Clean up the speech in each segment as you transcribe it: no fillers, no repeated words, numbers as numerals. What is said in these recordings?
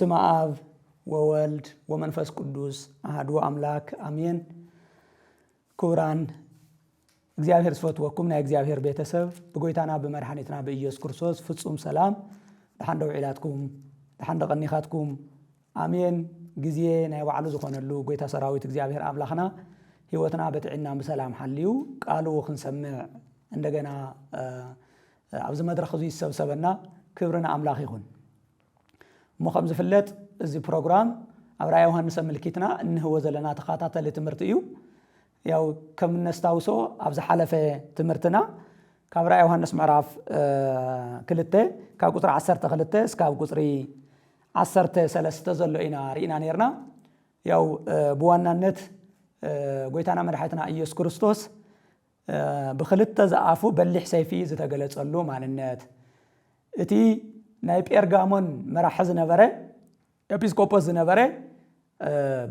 በስመ አብ ወወልድ ወመንፈስ ቅዱስ አሐዱ አምላክ አሜን። ክቡራን እግዚአብሔር ስፈትወኩም ናይ እግዚአብሔር ቤተሰብ በጎይታና በመድኃኒትና በኢየሱስ ክርስቶስ ፍጹም ሰላም ለሐንደው ዒላትኩም ለሐንደ ቀኒኻትኩም አሜን። ጊዜ ናይ ባዕሉ ዝኾነሉ ጎይታ ሰራዊት እግዚአብሔር አምላኽና ህይወትና በጥዕና በሰላም ሐልዩ ቃሉ ክንሰምዕ እንደገና ኣብዚ መድረኽ እዚ ይሰብሰበና ክብርና አምላኽ ይኹን። مخم زفلت زي برنامج أبرأ يوحنا ملكيتنا إنه هو زلنا تخاطات لتمرتيو ياو كم نستوسو أبز حلفة تمرتنا كأبرأ يوحنا معرف كلته كأقطر عصرت خلته كأقطري عصرت سلسلة زلوا إنا نيرنا ياو بوانا نت قويتنا مرحتنا إيوس كريستوس بخلته زعفو بلح سيفي زتقلت صلوا مع النت إتي ናይ ጴርጋሞን መራሕዝ ነበረ ኤጲስቆጶስ ነበረ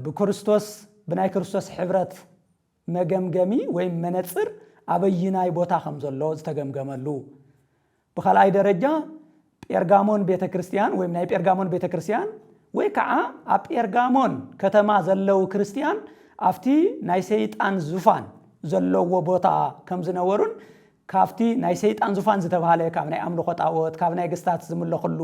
በክርስቶስ በናይ ክርስቶስ ሕብረት መገምገሚ ወይ መነጽር አበይናይ ቦታ ከም ዘሎ ዝተገምገመሉ በኻላይ ደረጃ ጴርጋሞን ቤተክርስቲያን ወይ ናይ ጴርጋሞን ቤተክርስቲያን ወይ ከዓ ኣብ ጴርጋሞን ከተማ ዘለው ክርስቲያን አፍቲ ናይ ሰይጣን ዙፋን ዘለዎ ቦታ ከም ዝነበሩን ካፍቲ ናይ ሰይጣን ዙፋን ዝተባሃለ ካብ ናይ አምልኾ ጣዖት ካብ ናይ ገስታት ዝምለኹሉ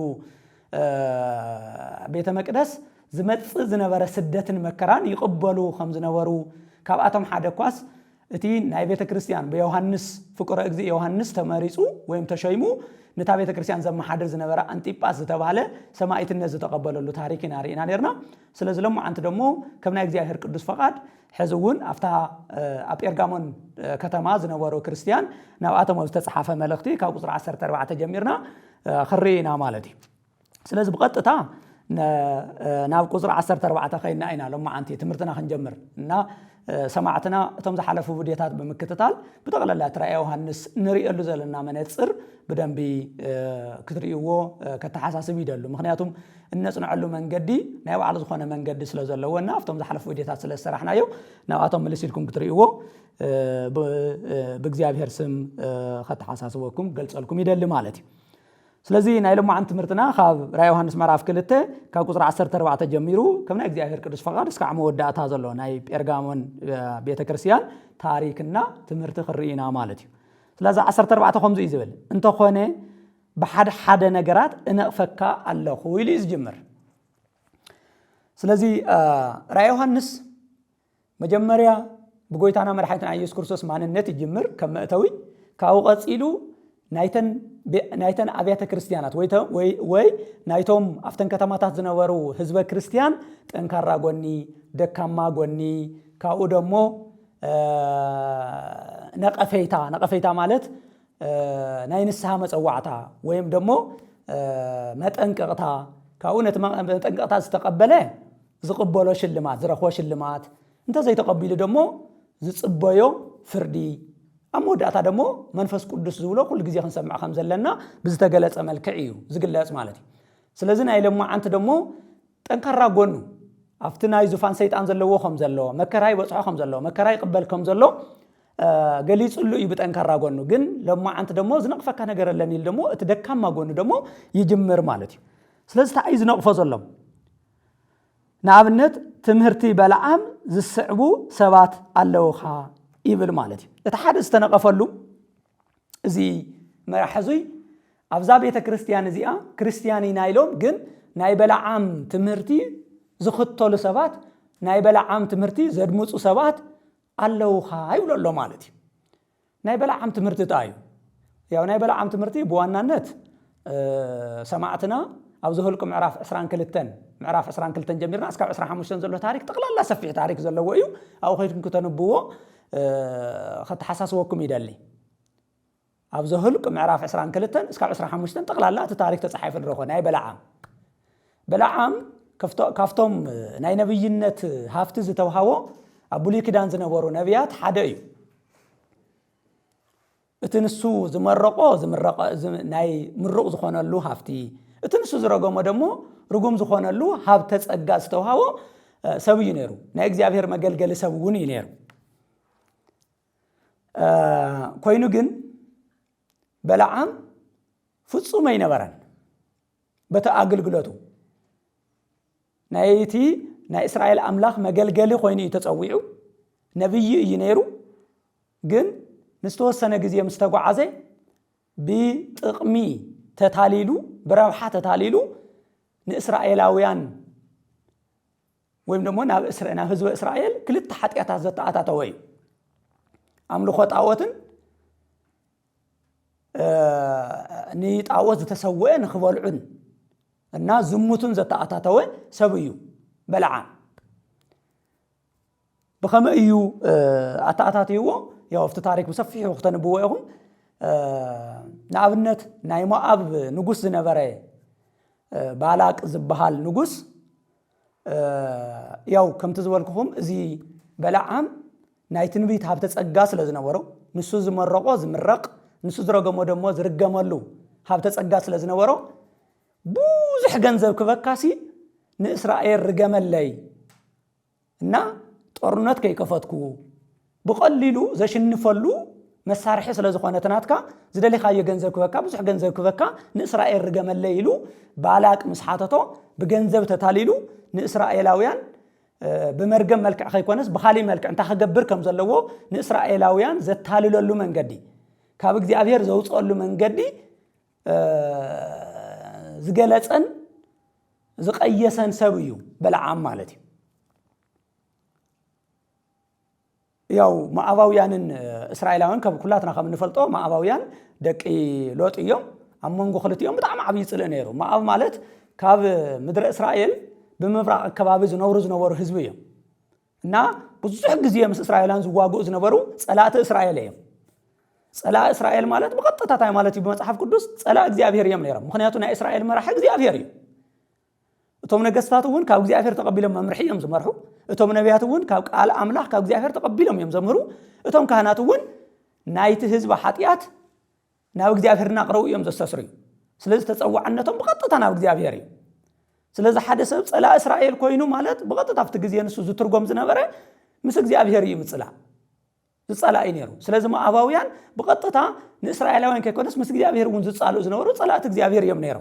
ቤተ መቅደስ ዝመጽእ ዝነበረ ስደትን መከራን ይቅበሉ ከም ዝነበሩ ካብአቶም ሓደ ኳስ እቲ ናይ ቤተ ክርስቲያን በዮሐንስ ፍቁረ እግዚእ ዮሐንስ ተመሪጹ ወይም ተሸይሙ ነታ ቤተ ክርስቲያን ዘመሓደር ዝነበረ አንጢጳስ ዝተባሃለ ሰማዕትነት ዝተቀበለሉ ታሪክ ኢና ነርና። ስለዚህ ለሞ አንተ ደሞ ከም ናይ እግዚአብሔር ቅዱስ ፈቃድ ሕዝውን አፍታ ኣብ ጴርጋሞን ከተማ ዝነበሩ ክርስቲያን ናብአቶም ዝተጻሓፈ መልእኽቲ ካብ ቁጥር 14 ጀሚርና خرينا ማለት እዩ። ስለዚህ በቀጥታ ናብ ቁጥር 14 ኸይና ኢና ለሞ አንተ ትምርትና ክንጀምር እና ሰማዕትና እቶም ዝሓለፉ ቪድዮታት በመከታተል በጠቅላላ ትራእየ ዮሐንስ ንሪእሉ ዘለና መነጽር በደንብ ክትሪእዎ ከተሐሳስብ ይደሉ። ምክንያቱም እነጽንዐሉ መንገዲ ናይ ባዕሉ ዝኾነ መንገዲ ስለዘለውና አፍቶም ዝሓለፉ ቪድዮታት ስለሰራሕናዮ ናብአቶም መልሲልኩም ክትሪእዎ በእግዚአብሔር ስም ከተሐሳስበኩም ገልጸልኩም ይደል ማለት እዩ። ስለዚህ ናይ ለማዓን ትምርትና ካብ ራእየ ዮሐንስ ምዕራፍ 2 ካብ ቁጥር 14 ጀሚሩ ከም ናይ እግዚአብሔር ቅዱስ ፈቃድ እስከ መወዳእታ ዘሎ ናይ ጴርጋሞን ቤተክርስቲያን ታሪክና ትምርቲ ክርኢና ማለት እዩ። ስለዚህ 14 ከምዚ ይዝብል እንተኾነ በሓደ ነገራት እንቕፈካ ኣለኹ ኢሉ ይጅምር። ስለዚህ ራእየ ዮሐንስ መጀመሪያ በጎይታና መድኃኒትና ኢየሱስ ክርስቶስ ማንነት ይጅምር ከም መእተዊ ካው ቀጺሉ ናይተን አብያተ ክርስቲያናት ወይ ናይቶም አፍተን ከተማታት ዝነበሩ ህዝበ ክርስቲያን ጠንካራ ጎኒ ደካማ ጎኒ ካኡ ደሞ ነቀፈይታ ማለት ናይ ንስሐ መጸዋዕታ ወይም ደሞ መጠንቀቅታ ካኡ ነቲ መጠንቀቅታ ዝተቀበለ ዝቅበሎ ሽልማት ዝረኽቦ ሽልማት እንተ ዘይተቀበሉ ደሞ ዝጽበዮ ፍርዲ አሞዳታ ደሞ መንፈስ ቅዱስ ዝብሎ ሁሉ ጊዜ ክንሰምዕ ከም ዘለና ብዝተገለጸ መልክዕ እዩ ዝግለጽ ማለት እዩ። ስለዚህ ናይ ለማዓንተ ደሞ ጠንካራ ጎኑ አፍቲ ናይ ዙፋን ሰይጣን ዘለዎ ከም ዘሎ መከራይ በጽሖ ከም ዘሎ መከራይ ቅበል ከም ዘሎ ገሊጽሉ እዩ በጠንካራ ጎኑ ግን ለማዓንተ ደሞ ዝነቅፈካ ነገር አለን ይል ደሞ እቲ ደካማ ጎኑ ደሞ ይጅምር ማለት እዩ። ስለዚህ ታይ ዝነቅፎ ዘሎ ንኣብነት ትምህርቲ በለዓም ዝስዕቡ ሰባት ኣለውኻ ይብል ማለት እዩ። እቲ ሓደ ዝተነቀፈሉ እዚ መራሕዙይ ኣብዛ ቤተ ክርስቲያን እዚኣ ክርስቲያን ኢናይሎም ግን ናይ በለዓም ትምህርቲ ዝኽተሉ ሰባት ናይ በለዓም ትምህርቲ ዘድምጹ ሰባት ኣለውኻ ይብሎ ማለት እዩ። ናይ በለዓም ትምህርቲ ታዩ ያው ናይ በለዓም ትምህርቲ በዋናነት ሰማዕትና ኣብ ዝህልቁ ምዕራፍ 22 ጀሚርና እስካብ 15 ዘሎ ታሪክ ጠቅላላ ሰፊሕ ታሪክ ዘለዎ እዩ። ኣብ ኸይድኩም ከተንብዎ ከተሐሳስበኩም ይደሊ ኣብ ዝህልቅ ምዕራፍ 22 እስካብ 15 ጠቅላላ እቲ ታሪክ ተጻሒፉ ንረኾ ናይ በለዓም ካፍቶም ናይ ነብይነት ሃፍቲ ዝተውሃቦ ኣብ ብሉይ ኪዳን ዝነበሩ ነቢያት ሓደ እዩ። እቲ ንሱ ዝመረቆ ናይ ምሩቕ ዝኾነሉ ሃፍቲ እቲ ንሱ ዝረገሞ ደሞ ርጉም ዝኾነሉ ሃብተ ጸጋ ዝተውሃቦ ሰብ እዩ ነይሩ። ናይ እግዚአብሔር መገልገሊ ሰብ እውን እዩ ነይሩ። ኮይኑ ግን በለዓም ፍጹም አይነበረን በተ አገልግሎቱ ናይቲ ናይ እስራኤል ኣምላኽ መገልገሊ ኮይኑ ተጸዊዑ ነብይ እዩ ነይሩ ግን ንስተወሰነ ግዜ ምስ ተጓዓዘ ብጥቕሚ ተታሊሉ ብረብሓ ተታሊሉ ንእስራኤላውያን ወይም ደግሞ ናብ ህዝቢ እስራኤል ክልተ ሓጢያታት ዘተኣታተወ እዩ ኣምልኾ ጣዖትን ንጣዖት ዝተሰውአ ንኽበልዑን እና ዝሙትን ዘተኣታተወ ሰብ እዩ በልዓም بخمة أيو أتأتيو يا وفت تاريخ بسفيه وقتنا بويهم نعبنت نايما أب نجوس نبرة بالاك زبحال نجوس ياو كم تزولكم زي بلعام نايتن بيت هابتس أجاس لازنا ورو نسوز مرقوز مرق نسوز رقم ودموز رقملو هابتس أجاس لازنا ورو بوزح جنزب كفكاسي نإسرائيل رقمل لي نا ጦርነት ከይከፈትኩ بقليሉ ዘሽንፈሉ መሳርሒ ስለ ዝኾነ ተናትካ ዝደሊኻዮ ገንዘብ ክበካ ብዙሕ ገንዘብ ክበካ ንእስራኤል ርገመለ ኢሉ ባላቅ ምስሓተቶ ብገንዘብ ተታሊሉ ንእስራኤላውያን በመርገም መልክዕ ከይኮነስ በኻሊ መልክዕ እንታ ከገብር ከም ዘለዎ ንእስራኤላውያን ዘታልለሉ መንገዲ ካብ እግዚአብሔር ዘውጽሉ መንገዲ ዝገለጸን ዝቀየሰን ሰብ እዩ በልዓም ማለት እዩ ያው ማዕባውያንን እስራኤላውያን ከብኩላትና ከም ንፈልጦ ማዕባውያን ደቂ ሎጥ እዮም አመንጎ ኽልቲኦም በጣም ዓብይ ጽልእ ነይሩ ማዕብ ማለት ካብ ምድረ እስራኤል በመብራቅ አካባቢ ዝነበሩ ህዝብ እዮም እና ብዙሕ ግዜ ምስ እስራኤላውያን ዝዋጉኡ ዝነበሩ ጸላእት እስራኤል እዮም ጸላእ እስራኤል ማለት በቀጥታ ታይ ማለት እዩ በመጽሐፍ ቅዱስ ጸላእ እግዚአብሔር እዮም ነይሮም ምክንያቱ ናይ እስራኤል መራሒ እግዚአብሔር እዩ እቶም ነገስታት እውን ካብ እግዚአብሔር ተቀቢሎም መምርሒ እዮም ዝመርሑ እቶም ነቢያት እውን ካብ ቃል አምላኽ ካብ እግዚአብሔር ተቀቢሎም እዮም ዘምሩ እቶም ካህናት እውን ናይቲ ህዝብ ኃጢአት ናብ እግዚአብሔር ናቅረው እዮም ዘስተስሩ ስለዚህ ተጸዋዕነቶም በቀጥታ ናብ እግዚአብሔር እዩ ስለዚህ ሓደ ሰብ ጸላእ እስራኤል ኮይኑ ማለት በቀጥታ ፍት ግዜ ንሱ ዝትርጎም ዝነበረ ምስ እግዚአብሔር እዩ ምጽላ ዝጸላእ ነይሩ ስለዚህ ማዕባውያን በቀጥታ ንእስራኤላውያን ከይኮነስ ምስ እግዚአብሔር እውን ዝጻልኡ ዝነበሩ ጸላእት እግዚአብሔር እዮም ነይሩ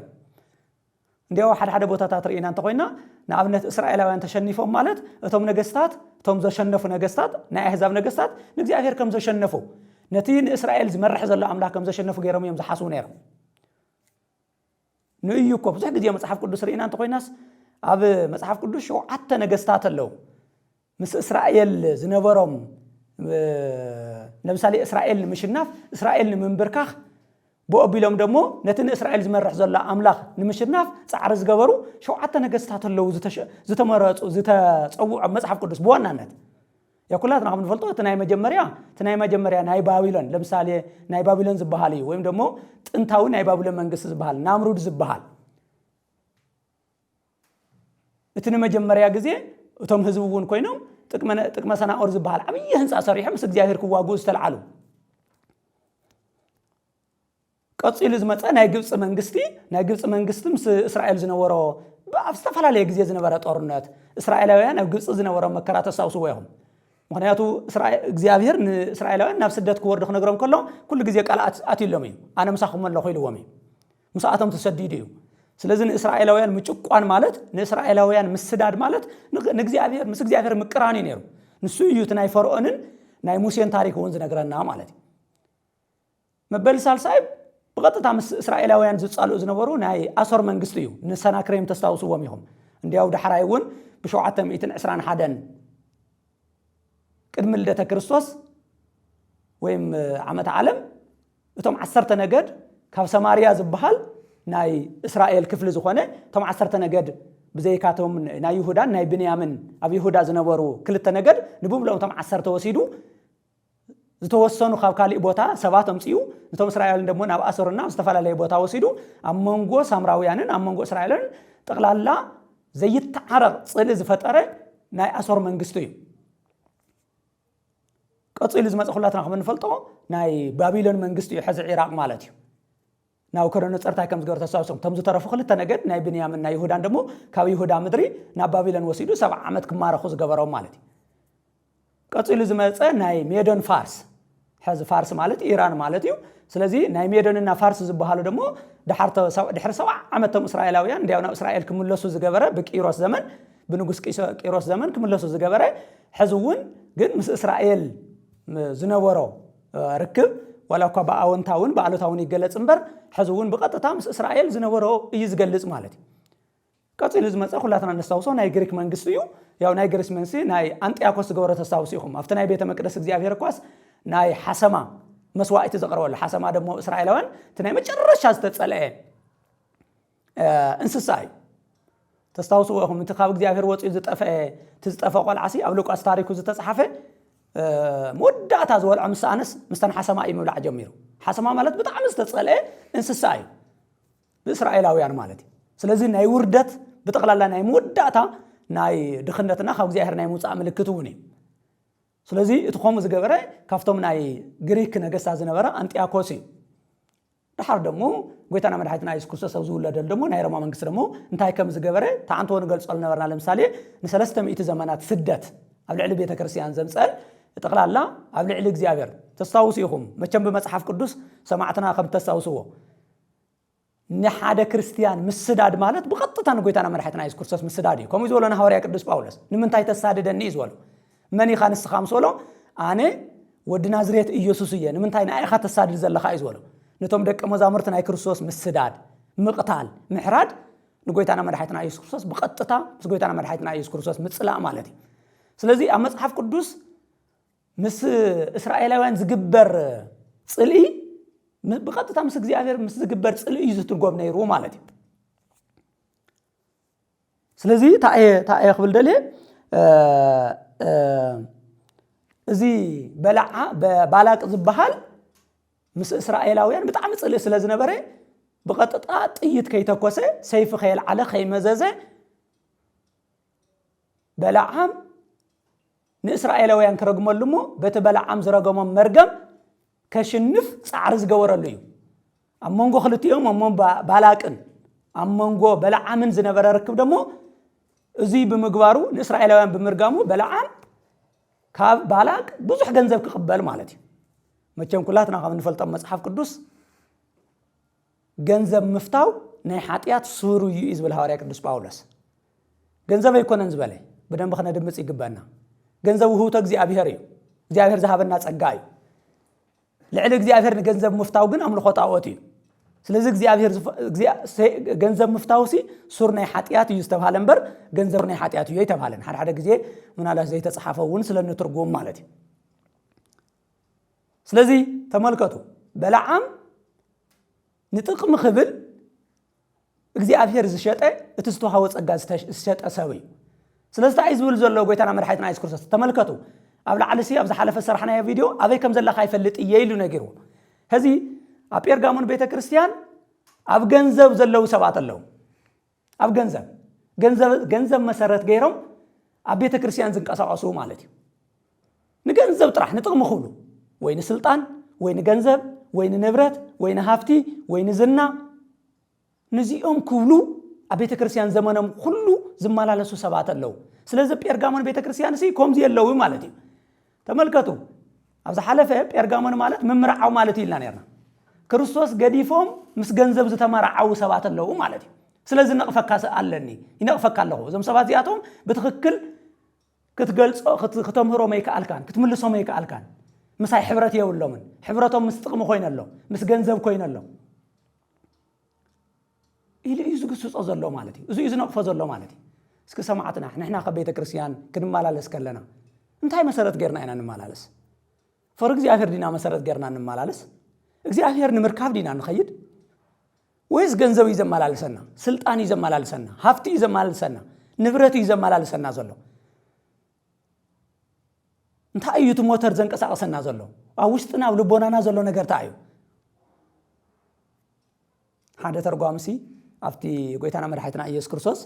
እንዲያው ሓደ ቦታታት ርኢና እንተ ኮይና ንኣብነት እስራኤላውያን ተሸኒፎም ማለት እቶም ነገስታት እቶም ዘሸነፉ ነገስታት ናይ አሕዛብ ነገስታት ንእግዚአብሔር ከም ዘሸነፉ ነቲ ንእስራኤል ዝመርሕ ዘሎ አምላኽ ከም ዘሸነፉ ገይሮም እዮም ዝሓስቡ ነይሮም ንእዩ እኮ ብዙሕ ግዜ መጽሐፍ ቅዱስ ርኢና እንተ ኮይናስ ኣብ መጽሐፍ ቅዱስ 7 ነገስታት ኣለው ምስ እስራኤል ዝነበሮም ለምሳሌ እስራኤል ንምሽናፍ እስራኤል ንምንብርካኽ بقبلهم دمو نتن إسرائيل زمرح زلا أملاخ نمشرناف صعر زجبرو شو عطى نجستات اللو زتمرات زتصوع مصحف قدس بوانا نت يا كلها نحن نفلطوا تناي مجمريا ناي بابلون لمثال ناي بابلون زبحالي ويم دمو انتاو ناي بابلون منجس زبحال نامرود زبحال اتن مجمريا جزء وتم هزبون كوينهم تكمن سنة أرز زبحال أبي هنس أصريح مس جاهر كواجوز تلعلو قصيل زمت أنا جبت منجستي مس إسرائيل زنورو بأفستفعل عليه جزء زنورة طورنات إسرائيليان أو جبت زنورو مكرات الساوسويهم مخنياتو إسرائيل إسرائيليان نفس الدات كورد خنا جرام كل جزء قال أتيلهمي أنا مساخهم من لخيل وامي مساعتهم تسديديو سلزن إسرائيليان متشقان مالت إسرائيليان مسداد مالت نجزء مس جزء مكراني نيرو نسوي تناي فرعونن ناي موسين تاريخ ونز نجرنا مالتي مبل سالسايب بقطة مس إسرائيليان زتصالو زنبرو ناي أسر منجستيو نسنا كريم تستوسوا ميهم اندياو دحرايون بشوعة 120 حدن قدم لدة كريستوس ويم عمت عالم وتم 10 نجد كاب سماريا زبحال ناي إسرائيل كفل زخونه تم 10 نجد بزيكاتهم ناي يهودا ناي بنيامين أبي يهودا زنبرو كل التنجد نبوم لهم تم 10 توسيدو زتوسنو خاب كالي بوتا سباتهم سيو نتوم إسرائيل دمو ناب أسرنا استفعل بوتا وسيدو أمونغو سامراويانن أمونغو إسرائيلن تقلالا زي التعرق صيل زفتره ناي أسر منجستيو قصيل زمت خلاتنا خمن فلطو ناي بابلون منجستيو حز العراق مالتيو ناو كرنو صرتا كم زغور تساوسم تمزو طرفو خلت نجد ناي بنيامين ناي يهودان دمو كاو يهودا مدري نا بابلون وسيدو 7 عمت كمارخو زغبرو مالتي قصيل زمت ناي ميدون فارس حز فارس مالت إيران مالتيو سلازي ناي ميدوننا فارس زبحالو دمو دحر 7 عمتهم إسرائيلاويان دياونا إسرائيل كملسو زغبره بكيروس زمن بنقص كيروس زمن كملسو زجبره حزون جن مس إسرائيل زنورو ركب ولا كبا أونتاون بعلوتاون يجلس إمبر حزون بقطة تامس إسرائيل زنورو يزجلس مالتي كاتي لازم أخلاتنا نستوصو ناي جريك منقصيو ياو ناي جريس منسي ناي أنت أكوس جورة تستوصيهم أفتنا بيت مقدس إግዚአብሔር كواس ناي حسما مسوائت زقروا ولا حسما دمو إسرائيلوان تناي متشرش هستتصلئ انسساي تستوصوهم انتخاب إግዚአብሔር وصي تزطفى قلعسي أو لوقاس تاريخو زتصحفه مدة زوال عمس أنس مستن حسما يمبلع جميرو حسما مالت بطعم استتصلئ انسساي بإسرائيلاويان مالتي ስለዚህ ናይ ውርደት በጠቅላላ ናይ መወዳታ ናይ ድኽነትና ካብ እግዚአብሔር ናይ ሙጻእ ምልክት እውን ስለዚህ እትኾም ዝገበረ ካፍቶም ናይ ግሪክ ነገስታት ዝነበረ አንጢያኮስ ድሓር ደሞ ጎይታና መድኃኒትና ኢየሱስ ክርስቶስ ዝውለደል ደሞ ናይ ሮማ መንግስት ደሞ እንታይ ከም ዝገበረ ታንቶ ንገልጸል ነበርና ለምሳሌ ን300 ዘመናት ስደት ኣብ ልዕሊ ቤተ ክርስቲያን ዘምጸል ጠቅላላ ኣብ ልዕሊ እግዚአብሔር ተስታውሱ ይኹም መቸም በመጽሐፍ ቅዱስ ሰማዕትና ከም ተስታውሱዎ نحادة كريستيان مسداد مالت بقطة نقولنا مرحتنا إيش كورسات مسدادي كم يزولنا هوريا قدوس باولس نمنتاي تسادد النيز ولو مني خان السخام سولو أنا ودنا زريت إيسوسية نمنتاي نأخذ تسادد زل خايز ولو نتوم دك مزامرتنا إيش كورسات مسداد مقتال محراد نقولنا مرحتنا إيش كورسات بقطة بس نقولنا مرحتنا إيش كورسات مسلا مالتي سلزي أما صحف قدوس مس إسرائيلوان زجبر صلي بقطة مس እግዚአብሔር مس ዝግበር ጽልእ እዩ ዝትርጎም ነይሩ ማለት እዩ ስለዚህ ታየ ክብል ደለ እዚ ባላቅ ዝበሃል ምስ እስራኤላውያን በጣም ጽልእ ስለ ዝነበረ بقطة ጥይት ከይተኮሰ ሰይፍ ከይልዓለ ከይመዘዘ በላዓም ንእስራኤላውያን ከረግመሉሞ በተ በላዓም ዝረገሞም መርገም كشنف صعرز جورليو أمونجو خلتيهم أمون بالاكن أمونجو بلعامن زنبر ركب دمو زي بمجبارو إسرائيليان بمرجامو بلعام كاب بالاك بزح جنزب كقبل مالتي ما تيم كلاتنا خم نفلت مصحف قدوس جنزب مفتاو نحاتيات سورو يئز بالهواريا قدوس باولس جنزب يكون انزبله بدن بخنا دمص يغبانا جنزب هو تغزي ابيهريو እግዚአብሔር ዛሃበና ጸጋዩ لعل እግዚአብሔር ገንዘብ መፍታው ግን አምልኮ ጣዖት እዩ ስለዚህ እግዚአብሔር ገንዘብ መፍታውሲ ሱር ናይ ኃጢአት እዩ ዝተባለ እንበር ገንዘብ ናይ ኃጢአት እዩ የተባለን ሓደ ጊዜ ምናልባት ዘይተጻፈውን ስለነትርጉም ማለት እዩ ስለዚህ ተመልከቱ በለዓም ንጥቅም ክብል እግዚአብሔር ዝሸጠ እትስተዋው ጸጋ ዝሸጠ ሰብ እዩ ስለዚህ ታይዝብል ዘሎ ጎይታና መድኃኒትና ኢየሱስ ክርስቶስ ተመልከቱ أبل على أبز حلف السرحنا يا فيديو أبي كم زل خايف اللي ييلو نجرو هذه أبير قامون بيت كريستيان أب جنزب زلوا سبعة اللو أب جنزب مسارات غيرهم أبيت كريستيان زنك أسرع عصوم مالتي نجنزب طرح نطقم خلو وين سلطان وين جنزب وين نبرت وين هافتي وين زنا نزيهم كلو أبيت كريستيان زمانهم كلو زمان على سبعة اللو سلزب أبير قامون بيت كريستيان سي كم زي اللو مالتي تملكتو أبز حلفه بيرجامون مالت ممرعو مالتي إلا نيرنا كريستوس قديفهم مس جنزب زتمرعو سبعة اللو مالتي سلازم نقفك علني ينقفك الله زم سبعتياتهم بتخكل كتقول ختمهرو ميك ألكان كتملسو ميك ألكان مساي حبرتي ولا من حبرتهم مستقم خوين الله مس جنزب خوين الله إلى يزوج سوس أزلوا مالتي يزوج نقف أزلوا مالتي اسك سمعتنا إحنا خبيت كريستيان كنا مالالس كلنا انتهي مسارات غيرنا انا نمالالس فرق እግዚአብሔር ዲና مسارات غيرنا نمالالس እግዚአብሔር ንምርካብ ዲና ንخيد ወይስ ገንዘብ ይዘማላልሰና ስልጣን ይዘማላልሰና ሀብት ይዘማላልሰና ንብረት ይዘማላልሰና ዘሎ እንታይ እዩ ሞተር ዘንቀሳቀሰና ዘሎ አውሽጥና ልቦናና ዘሎ ነገር ታዩ ሓደ ተርጓምሲ አፍቲ ጎይታና መድኃኒትና ኢየሱስ ክርስቶስ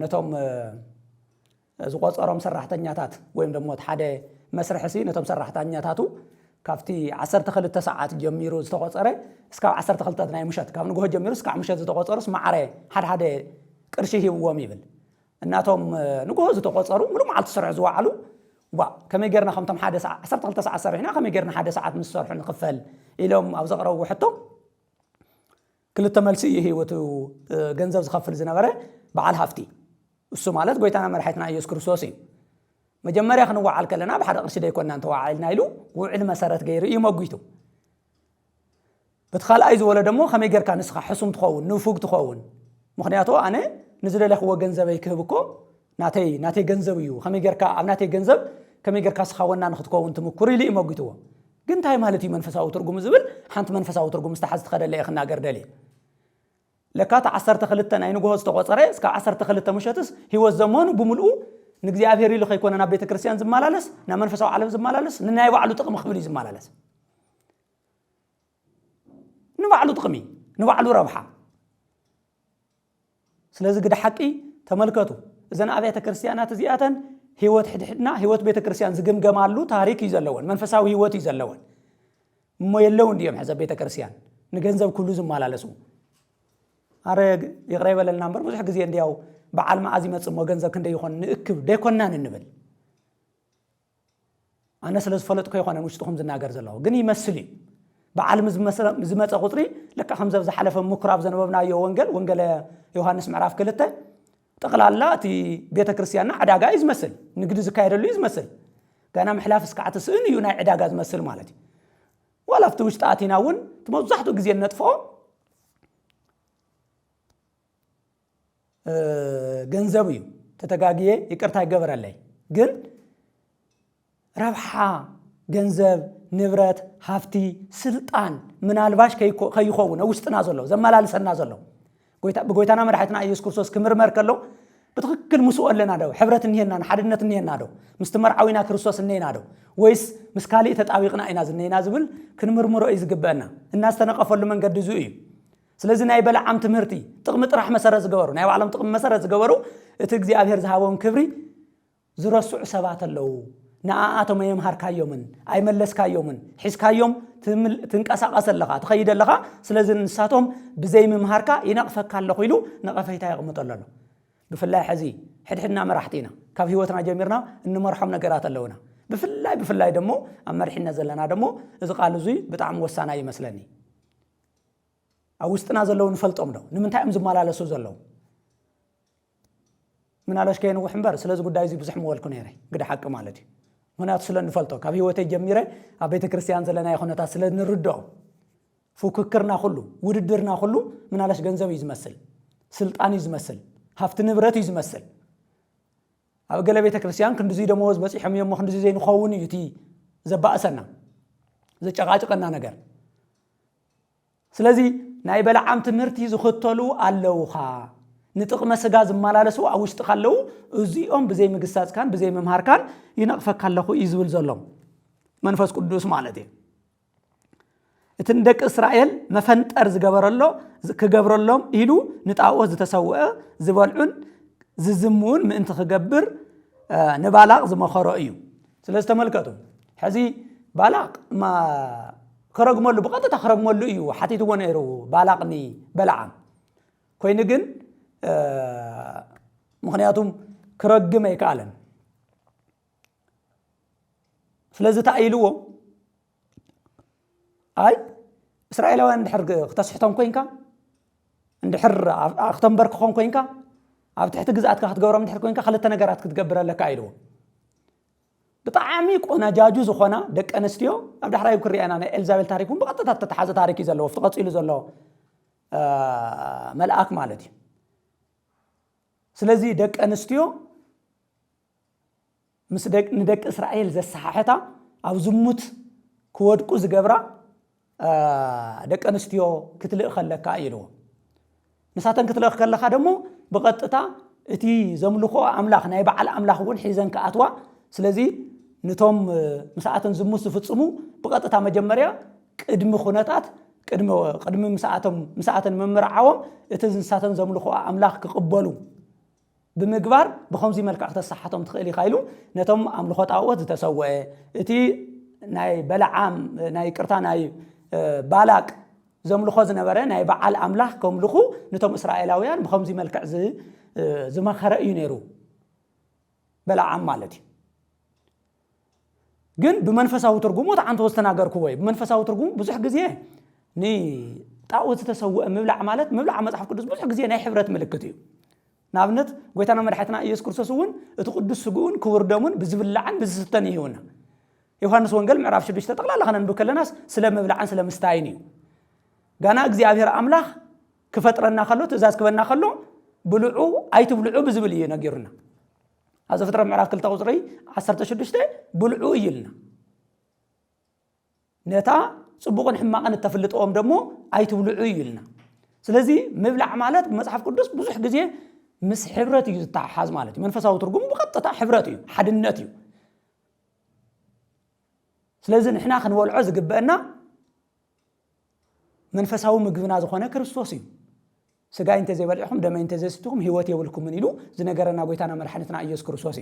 ነቶም ዝቆጸሮም ሰራሕተኛታት ወይም ደግሞ ሓደ መስርሕሲ ነቶም ሰራሕተኛታቱ ካፍቲ 12 ሰዓት ጀሚሩ ዝተቆጸረ እስከ 12 ናይ ምሸት ካብ ንጎሆ ጀሚሩ እስከ ምሸት ዝተቆጸሩስ ማዕረ ሓደ ቅርሺ ሂብዎም ይብል እናቶም ንጎሆ ዝተቆጸሩ ሙሉ መዓልቲ ስርዕ ዝዋዕሉ ከመይ ገርና ከምቶም ሓደ ሰዓት 12 ሰዓት ሰሪሕና ከመይ ገርና ሓደ ሰዓት ምስ ሰርሑ ንኽፈል ኢሎም ኣብ ዘቕረቡ ሕቶ ክልተ መልሲ ህይወቱ ገንዘብ ዝኸፍል ዝነበረ በዓል ሃፍቲ እሱ ማለት ጎይታና መድኃኒትና ኢየሱስ ክርስቶስ እዩ መጀመሪያ ክንዋዓል ከለና በሓደ ቅርሺ ደይኮና እንተዋዓልና ኢሉ ውዕል መሰረት ገይሩ ይመጉይቱ በትኻልኣይ ዝበለ ደሞ ከመይ ጌርካ ንስኻ ሕሱም ትኸውን ንፉግ ትኸውን ምክንያቱ ኣነ ንዝደለኽዎ ገንዘበይ ክህብኮ ናተይ ገንዘብ እዩ ከመይ ጌርካ ኣብ ናተይ ገንዘብ ከመይ ጌርካ ስኻወና ንኽትከውን ትምኩር ኢሉ ይመጉይትዎ ግን እንታይ ማለት እዩ መንፈሳዊ ትርጉም ዝብል ሓንቲ መንፈሳዊ ትርጉም ዝተሓዝት ከደለ ክናገር ደሊ ለካታ 12 ናይ ንግሆ ዝተቆፀረ እስከ 12 ምሸትስ ህይወት ዘመኑ ብምልኡ ንእግዚአብሔር ኢሉ ከይኮነ ናብ ቤተ ክርስቲያን ዝመላለስ ናብ መንፈሳዊ ዓለም ዝመላለስ ንናይ ባዕሉ ጥቅሚ ክብል ዝመላለስ ንባዕሉ ጥቅሚ ንባዕሉ ረብሓ ስለዚህ ግደ ሓቂ ተመልከቱ እዘን ኣብያተ ክርስቲያናት እዚኣተን ህይወት ሕድሕድና ህይወት ቤተ ክርስቲያን ዝግምገማሉ ታሪክ እዩ ዘለወን መንፈሳዊ ህይወት እዩ ዘለወን እሞ የለው እንዲዮም ሕዘብ ቤተ ክርስቲያን ንገንዘብ ኩሉ ዝመላለሱ አረ ይቅረይ በለልና ነበር ብዙሕ ግዜ እንዲያው በዓል ማዓዝ ይመጽሞ ገንዘብ ክንደ ይሆን ንእክብ ደይኮናን እንብል ኣነ ስለ ዝፈለጥኩ ይሆነን ውሽጥኩም ዝናገር ዘለው ግን ይመስል በዓል ዝመጸ ቁጥሪ ለካ ከምዘብ ዝሓለፈ ምኩራብ ዘነበብናዮ ወንጌል ዮሐንስ ምዕራፍ 2 ጠቅላላ እቲ ቤተ ክርስቲያንና ዕዳጋ ይዝመስል ንግዲ ዝካየደሉ ይዝመስል ገና ምሕላፍ እስካዓት ስእን እዩ ናይ ዕዳጋ ዝመስል ማለት እዩ ወላፍቲ ውሽጣ አቲናውን ተመዛሕቱ ግዜ ነጥፎ ገንዘብ እዩ ተተጋግየ ይቅርታ ይገበረለይ ግን ረብሓ ገንዘብ ንብረት ሃፍቲ ስልጣን ምናልባሽ ከይኸውን ውስጥና ዘሎ ዘመላልሰና ዘሎ በጎይታና መድኃኒትና ኢየሱስ ክርስቶስ ክምርመር ከሎ በትክክል ምስኡ ኣለና ዶ ሕብረት እንሄና ሓድነት እንሄና ዶ ምስተመርዓዊና ክርስቶስ እንሄና ዶ ወይስ ምስካሊ ተጣቢቅና ኢና ዝነይና ዝብል ክንምርምሮ እዩ ዝግበአና እናስተነቀፈሉ መንገዲ ዙ እዩ ስለዚህ ናይ በለዓም ትምህርቲ ጥቅሚ ጥራሕ መሰረት ዝገበሩ ናይ ባዕሎም ጥቅሚ መሰረት ዝገበሩ እቲ እግዚአብሔር ዝሃቦም ክብሪ ዝረስዑ ሰባት ኣለው ንኣቶም የምሃርካዮምን ኣይመለስካዮምን ሒስካዮም ትንቀሳቀስ ኣለኻ ትኸይድ ኣለኻ ስለዚህ ንሳቶም ብዘይ ምምሃርካ ይነቅፈካ ኣለኹ ኢሉ ነቀፈይታ ይቕመጠሉ ኣሎ ብፍላይ ሕዚ ሕድሕድና መራሕቲና ካብ ህይወትና ጀሚርና እንመርሖም ነገራት ኣለውና ብፍላይ ደሞ ኣብ መርሒነት ዘለና ደሞ እዚ ቃል እዚ ብጣዕሚ ወሳና ይመስለኒ ኣብ ውስጥና ዘለው ንፈልጦም ዶ ንምንታይ እዮም ዝመላለሱ ዘለው ምናልባሽ ከይንውሕ እምበር ስለዚ ጉዳይ እዚ ብዙሕ መወልኩ ነይረ ግደ ሓቂ ማለት እዩ ምክንያቱ ስለ ንፈልጦ ካብ ህይወተይ ጀሚረ ኣብ ቤተ ክርስቲያን ዘለና ይኹነታት ስለ ንርድኦ ፉክክርና ኩሉ ውድድርና ኩሉ ምናልባሽ ገንዘብ እዩ ዝመስል ስልጣን እዩ ዝመስል ሃፍቲ ንብረት እዩ ዝመስል ኣብ ገለ ቤተ ክርስቲያን ክንዲዚ ደመወዝ በፂሖም እዮም ክንዲዚ ዘይንኸውን እዩ እቲ ዘባእሰና ዘጨቃጭቀና ነገር ስለዚ ናይ በለዓም ትምህርቲ ዝኽተሉ ኣለውኻ ንጥቅመ ስጋ ዝመላለሱ ኣብ ውሽጢ ካለው እዚኦም ብዘይ ምግሳጽካን ብዘይ መምሃርካን ይነቅፈካ ኣለኹ እዩ ዝብል ዘሎ መንፈስ ቅዱስ ማለት እዩ እቲ ደቂ እስራኤል መፈንጠር ክገብረሎም ኢሉ ንጣዖት ዝተሰውአ ዝበልዑን ዝዝሙን ምእንቲ ክገብር ንባላቅ ዝመኸሮ እዩ ስለዚህ ተመልከቱ ሕዚ ባላቅ ከረግመሉ በቀጥታ ከረግመሉ እዩ ሓቲትዎ ነይሩ ባላቅኒ በለዓም ኮይኑ ግን ምክንያቱም ክረግም ኣይከኣለን ስለዚህ ታኢልዎ አይ እስራኤላውያን እንድሕር ክተስሕቶም ኮይንካ እንድሕር ኣክተንበርክኾም ኮይንካ ኣብ ትሕቲ ግዝኣትካ ክትገብሮም እንድሕር ኮይንካ ክልተ ነገራት ክትገብር ኣለካ ኢልዎ ብጣዕሚ ቆነጃጁ ዝኾና ደቂ ኣንስትዮ ኣብ ዳሕራይ ክርኢና ናይ ኤልዛቤል ታሪክን ብቐጥታ ተተሓዘ ታሪክ እዩ ዘለዎ ፍትቀፂሉ ዘሎ መልአክ ማለት እዩ ስለዚ ደቂ ኣንስትዮ ምስ ንደቂ እስራኤል ዘሰሓሕታ ኣብ ዝሙት ክወድቁ ዝገብራ ደቂ ኣንስትዮ ክትልእ ከለካ ኢልዎ ንሳተን ክትልእ ከለካ ደሞ ብቐጥታ እቲ ዘምልኾ ኣምላኽ ናይ በዓል ኣምላኽ እውን ሒዘን ከኣትዋ ስለዚ ነቶም مساعتن زموس ዝፍጽሙ بقطታ መጀመሪያ ቅድሚ ኹነታት ቅድሚ مساعتن መምርዓዎም እቲ ዝንሳተን ዘምልኹ ኣምላኽ ክቅበሉ ብምግባር በኸምዚ መልክዕ ተሳሓቶም ትኽእል ይኻይሉ ነቶም ኣምልኾ ጣዖት ዝተሰወዐ እቲ ናይ በለዓም ናይ ቅርታ ናይ ባላቅ ዘምልኾ ዝነበረ ናይ በዓል ኣምላኽ ከምልኹ ነቶም እስራኤላውያን በኸምዚ መልክዕ ዝመኸረ እዩ ነይሩ በለዓም ማለት እዩ ግን በመንፈሳዊ ትርጉሙ ታንተ ወስተናገርኩ ወይ በመንፈሳዊ ትርጉሙ ብዙሕ ግዜ ኒ ጣዖት ዝተሰወዐ ምብላዕ ማለት ምብላዕ መጽሐፍ ቅዱስ ብዙሕ ግዜ ናይ ሕብረት ምልክት እዩ نابنت قويتنا مرحتنا إيسوس كريستوس ون اتقدس سجون كور دمون بزبلعن بزستني هنا يوحنس وانجيل معرف شديش تطلع لخنا نبكل الناس سلام مبلعن سلام مستعيني جانا እግዚአብሔር አምላክ كفترنا خلو تزاز كبنا خلو بلعو أي تبلعو بزبلية نجيرنا هذا فترة معرف كل تغزري عصرت شدشته بلعو يلنا نتا صبغن حماقن التفلت قوم دمو أي تبلعو يلنا سلازي مبلع مالات بمصحف قدس بزح جزء مس حبرتي تاع حاز مالتي منفساو ترجم بقطة حبرتي حدنتي سلازي نحنا خنولعو زقبنا منفساو مغبنا زخونه ክርስቶስ سجاي انت زي بلعهم دم انت زي ستهم هيوت يولكم من يلو زنجرنا قويتنا مرحنتنا إيسوس كريستوس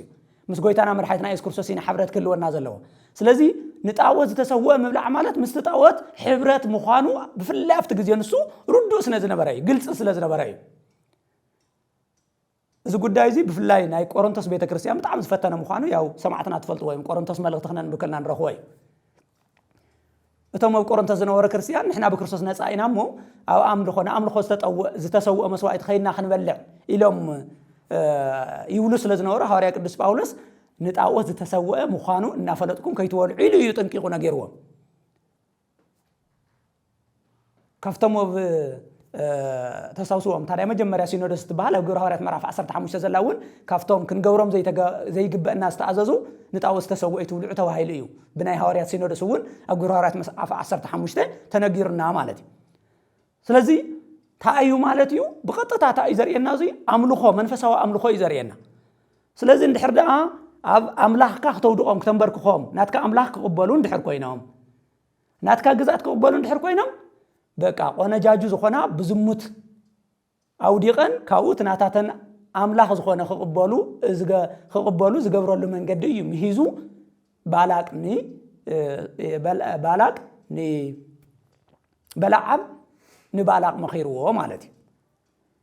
مس قويتنا مرحنتنا إيسوس كريستوس حبرت كل والناس اللوا سلازي نتعوض تسوى مبلع مالت مستتعوض حبرت مخانو بفلا افتجزي نسو ردوا سنزنا براي قلت سنزنا براي إذا قد دايزي بفلاي ناي كورنثوس بيت كريستيان بتعم زفتنا مخانو ياو سمعتنا تفلت وين كورنثوس ملغتنا بكلنا نروحوي أتوم بكورنثوس زنورة كريستيان نحنا بكريستوس ناس عينا مو أو أمر خصت أو زتسوء مسوائد خيرنا خنبلع إلهم يولس لزنورة هاريا قدس باولس نتعوض زتسوء مخانو إن فلتكم كي تولوا علو يتنققنا جيروا كفتموا تساوسوهم ترى ما جمر ياسين ودست بحال أو جرهارات مرافع 15 زلاون كفتهم كن جورم زي جب الناس تعززوا نتعوض تسوء تولوا توهيليو بناي هاريات سين ودسون أو جرهارات مرافع 15 تنقيرنا مالتي سلزي تأيو مالتيو بقطة تأي زرينا زي أملخو منفسوا أملخو يزرينا سلزي ندحر ده أملاح كاختودهم كتنبركهم ناتك أملاح قبلون دحر كوينهم ناتك جزات قبلون دحر كوينهم بقى وانا جاجو زخونا بزموت او ديقن كاوت ناتاتن املاح زخونا خقبلو زغبرلو منقد يم يهزو بالاق ني بلعب نبالاق مخيرو مالتي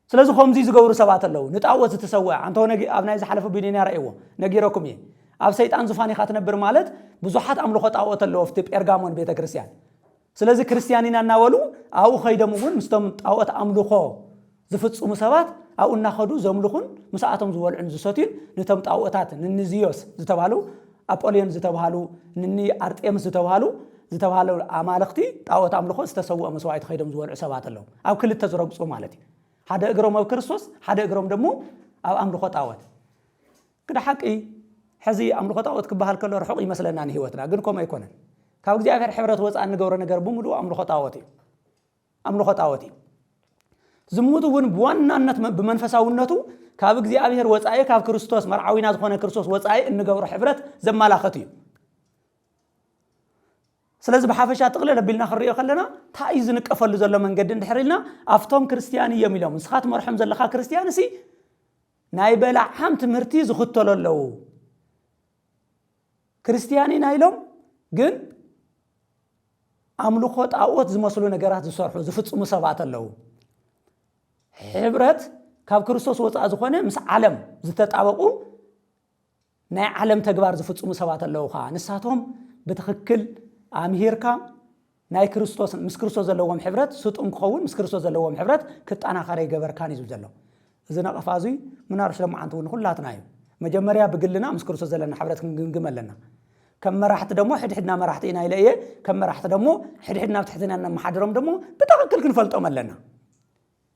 سلازو خمزي زغبرو سبات اللو نتعوز تسوى انتو نجي ابنا اذا حلفوا بيننا رايو نغيركم ي اب سيطان زفاني خاتنبر مالت بزحات املخو طاوت اللو في بيرغامون بيت كريستيان سلازي كريستيانينا ناولو او خيدمون مستم طاوت املخو زفصمو سبات او ناخدو زملخون مساعتهم زولعن زسوتين نتم طاوتات ننزيوس زتبالو ابوليون زتبالو نني ارتيمس زتبالو امالختي طاوت املخو استسوى مسواعيت خيدم زولع سبات اللو او كل تزرقصو مالتي حدا اغروم اب كريستوس حدا اغروم دمو او املخو طاوت كده حقي حزي املخو طاوت كبحال كله رحق يمسلنا ان هيوتنا غنكم ايكونن كاو እግዚአብሔር ሕብረት ወፃ ንገብረ ነገር በሙሉ አምልኾ ጣዖት ዝሙቱን በዋናነት በመንፈሳውነቱ ካብ እግዚአብሔር ወፃይ ካብ ክርስቶስ መርዓዊና ዝኾነ ክርስቶስ ወፃይ እንገብረ ሕብረት ዘማላኸት እዩ ስለዚህ በሐፈሻ ጥቅለ ለብልና خريو ከለና ታይ ዝንቀፈሉ ዘሎ መንገድ እንድሕሪልና አፍቶም ክርስቲያን የሚለው ምስኻት መርሐም ዘለኻ ክርስቲያን ሲ ናይ በላዓም ትምህርቲ ዝኽተለለው ክርስቲያኒ ናይሎም ግን አምልኮ ጣዖት ዝመስሉ ነገራት ዝሰርሑ ዝፍጽሙ ሰባት አለው ሕብረት ካብ ክርስቶስ ወፃ ዝኾነ ምስ ዓለም ዝተጣበቁ ናይ ዓለም ተግባር ዝፍጽሙ ሰባት ኣለውኻ ንሳቶም በትክክል አምሄርካ ናይ ክርስቶስ ምስ ክርስቶስ ዘለዎም ሕብረት ስጡም ክኸውን ምስ ክርስቶስ ዘለዎም ሕብረት ክጣናኸረ ይገበርካን እዩ ዘሎ እዚ ነቀፋዚ ምናርሽ ለማዓንቱ ሁላትና እዩ መጀመሪያ በግልና ምስ ክርስቶስ ዘለና ሕብረት ክንግመለና كم مرحت دمو حدنا مرحتينا إلى إيه كم مرحت دمو حدنا بتحتنا إن محاضرهم دمو بتأكل كن فلتوا ملنا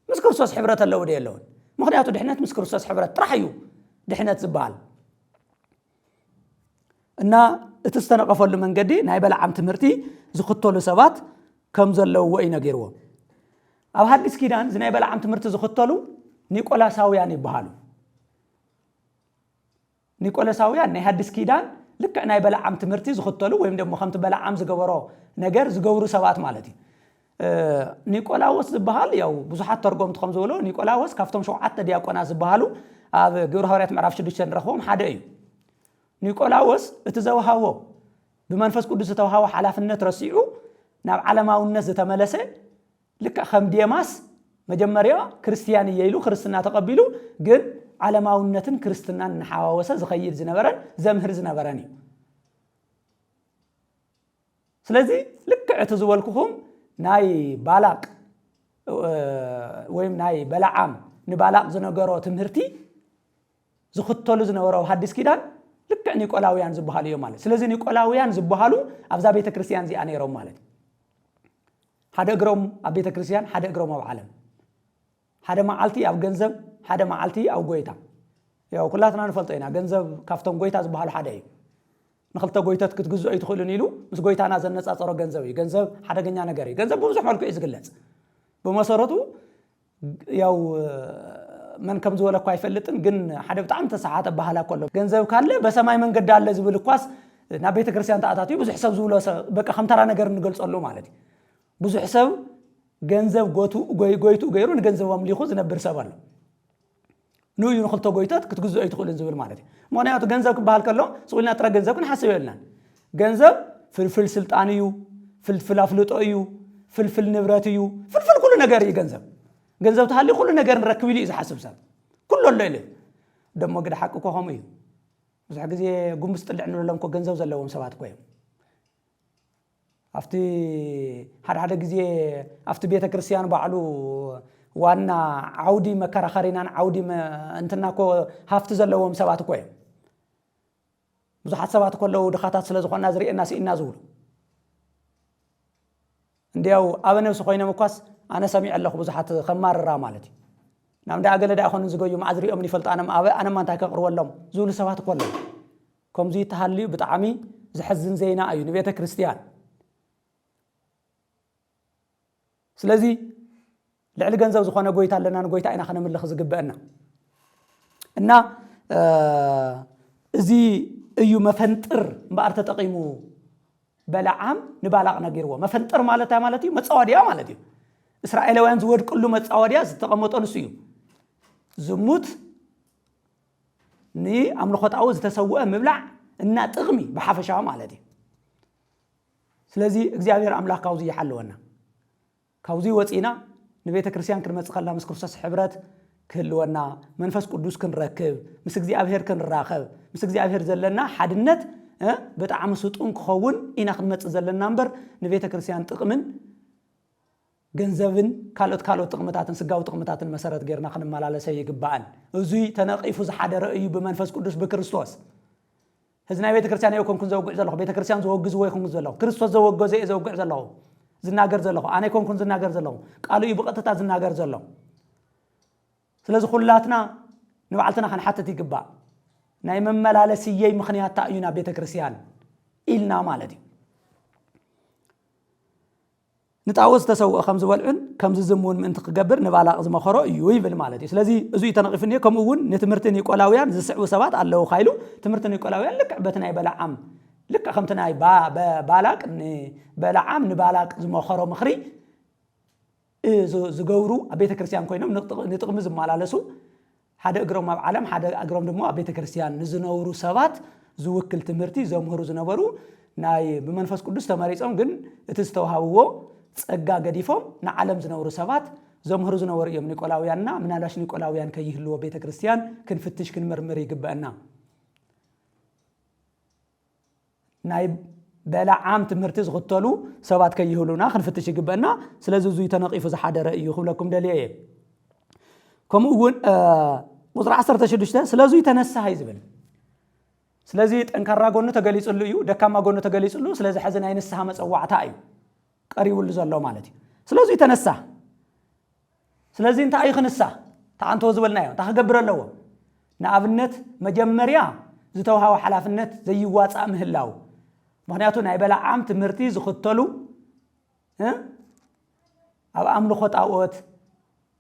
مسكر صوص حبرة اللودي اللون مخدعته دحنات مسكر صوص حبرة رحيو دحنات زبال إن تستنقف له من جدي نايبل عم تمرتي زخطوا له سبات كم زلوا وين جروا أو هاد إسكيدان زنايبل عم تمرتي زخطوا له نيكولا ساوياني بحاله نيكولا ساويان نهاد إسكيدان لك أنا يبلعم تمرتي زخطلو ويم دم خمت بلعم زجبرو نجار زجورو سبات مالتي نيكولاوس زبحال ياو بزحات ترجم تخمزولو نيكولاوس كفتم شو عت دياقونا زبحالو أب جور هاريات معرفش دشان رخوم حدا أيو نيكولاوس اتزوهاو بمنفس قدس توهاو حلاف النت رسيعو ناب علما والناس تملسه لك خم ديماس مجمريا كريستياني يلو خرسنا تقبلو جن على ما ونتن كريستنا نحاوسه زخير زنبرن زمهر زنبرني سلازي لك اعتزولكم ناي بالاق ويم ناي بلعام نبالاق زنغرو تمهرتي ዝኽተሉ ዝነበረው ሓድስ ኪዳን ልክ ኒቆላውያን ዝበሃሉ እዮም ማለት ስለዚህ ኒቆላውያን ዝበሃሉ ኣብዛ ቤተ ክርስቲያን እዚኣ ነይሮም ማለት ሓደ እግሮም ኣብ ቤተ ክርስቲያን ሓደ እግሮም ኣብ ዓለም ሓደ መዓልቲ ኣብ ገንዘብ ሓደ መዓልቲ ኣብ ጎይታ ያው ኩላትና ንፈልጦ ኢና ገንዘብ ካፍቶም ጎይታ ዝበሃሉ ሓደ እዩ ንኽልተ ጎይታት ክትግዝኡ ኣይትኽእሉን ኢሉ ምስ ጎይታና ዘነጻጸሮ ገንዘብ እዩ ገንዘብ ሓደገኛ ነገር እዩ ገንዘብ ብዙሕ መልክዑ እዩ ዝግለጽ በመሰረቱ ያው من كم زولا كوي فلتن جن حدا بتعم تساعات بحالا كله جنزب كله بس ما يمنقد على زبل كواس نبيت كريستيان تعاطي بزح حساب زولا بقى خم ترى نجار نقول صلوا مالتي بزح حساب جنزب جويتو غيرون جنزب واملي خوز نبر سبال نو ينخلطو جويتات كتجزء أي تقول زبل مالتي ما أنا أتو جنزب بحال كله سوينا ترى جنزب كن حسب لنا جنزب فلفل سلطانيو فلفل أفلوتيو فلفل نبراتيو فلفل كل نجار يجنزب ገንዘብ ተሃሊ ሁሉ ነገር ንረክብ ኢሉ ዝሓስብ ሰብ ኩሉ ለለ ደሞ ግደ ሓቅ ኮኸም እዩ ብዙሕ ግዜ ጉምስ ጥልዕ ንብሎም ኮ ገንዘብ ዘለዎም ሰባት ኮይም ኣፍቲ ሓደ ግዜ ኣፍቲ ቤተ ክርስቲያን ባዕሉ ዋና ዓውዲ መከራኸሪናን ዓውዲ እንትና ኮ ሃፍቲ ዘለዎም ሰባት ኮይም ብዙሓት ሰባት ኮለው ድኻታት ስለ ዝኾና ዝርኤና ሲኢና ዝብሉ እንዲያው ኣብ ነፍሲ ኮይኖም እኳስ أنا سميع الله بزحت خمار الرامالتي نعم ده أقل ده أخون زجاجو معذري أمني فلت أنا ما أنتهك أقرأ والله زول سوات كله كم زي تهلي بتعامي زحزن زينا أيو نبيته كريستيان سلزي لعل جنزة وزخنا جويت على لنا جويت أنا خنا من اللي خزق بأنا إن زي أيو مفنتر بأرت تقيمو بلعام نبالغ نجيروا مفنتر مالتي متصادية مالتي إسرائيلوان زود كله متصاوريا ستقامت أنسيو زموت ني عملو خطأو زتسوء مبلع إنها تغمي بحفشها مالتي سلازي إجزاء أملاك كاوزي يحلونا كاوزي واتينا نبيت كريستيان كلمة خلا مسكروساس حبرات كلونا منفس قدوس كن ركب مس إجزاء أبهر كن راخب مس إجزاء أبهر زلنا حدنت بتعم صوتون خون إن خدمة زلنا نمبر نبيت كريستيان تقمن جنزبن كالوت تقمتاتن سجاو تقمتاتن مسارات غيرنا خن مالله سيجبان ازوي تنقيف زحد رأي بمنفس قدوس بكريستوس هزنا بيت كريستيان يكون كن زوج زلوا بيت كريستيان زوج ويكون زلوا كريستوس زوج زي زوج زلوا زناغر زلوا انا يكون كن زناغر زلوا قالوا يبقطتا زناغر زلوا سلاذ خلاتنا نبعلتنا خن حتى تيجبا ناي مملالسيه مخنيات تاينا بيت كريستيان إلنا مالدي نتعوز تسوء خمس والعن كم زمون من تقبر نبالغ زما خرا يويبل مالتي سلازي ازوي تنقفني كم ون نتمرتني قلاويان زسعو سبات الله خايلو تمرتني قلاويان لك عبتنا بلعام لك خمتنا بالاق بلعام نبالغ زما خرا مخري زغورو ابيت كريستيان كوينم نتقمز مالالسو حدا اقرم بعالم حدا اقرم دمو ابيت كريستيان نزنورو سبات زوكل تمرتي زمهرو زنبرو ناي بمنفس قدوس تماريصون ግን እትስተውሃውዎ ጸጋ ገዲፎም ንዓለም ዝነብሩ ሰባት ዘምህሩ ዝነብሩ እዮም ኒቆላውያንና ምናላሽ ኒቆላውያን ከይህልዎ ቤተ ክርስቲያን ክንፍትሽ ክንመርምር ይግባና ናይ በላዓም ትምህርቲ ዝኽተሉ ሰባት ከይህሉና ክንፍትሽ ይግባና ስለዚህ ዙይ ተነቂፉ ዝሓደረ እዩ ክብለኩም ደልየ ከምኡውን ቁጥር 16 ስለዚህ ተነሳህ ይዝብል ስለዚህ ጠንካራ ጎኑ ተገሊጽሉ እዩ ደካማ ጎኑ ተገሊጽሉ ስለዚህ ሐዘን አይነሳህ መጽዋዕታ እዩ ቀሪውሉ ዘሎ ማለት እዩ ስለዚህ ተነሳ ስለዚህ እንታ አይኽንሳ ታንቶ ዝበልናዮ ታኸገብረለዎ ንኣብነት መጀመርያ ዝተውሃው ሓላፍነት ዘይዋጻ ምህላው ምክንያቱ ናይ በላዓም ትምህርቲ ዝኽተሉ ኣብ ኣምልኾ ጣዖት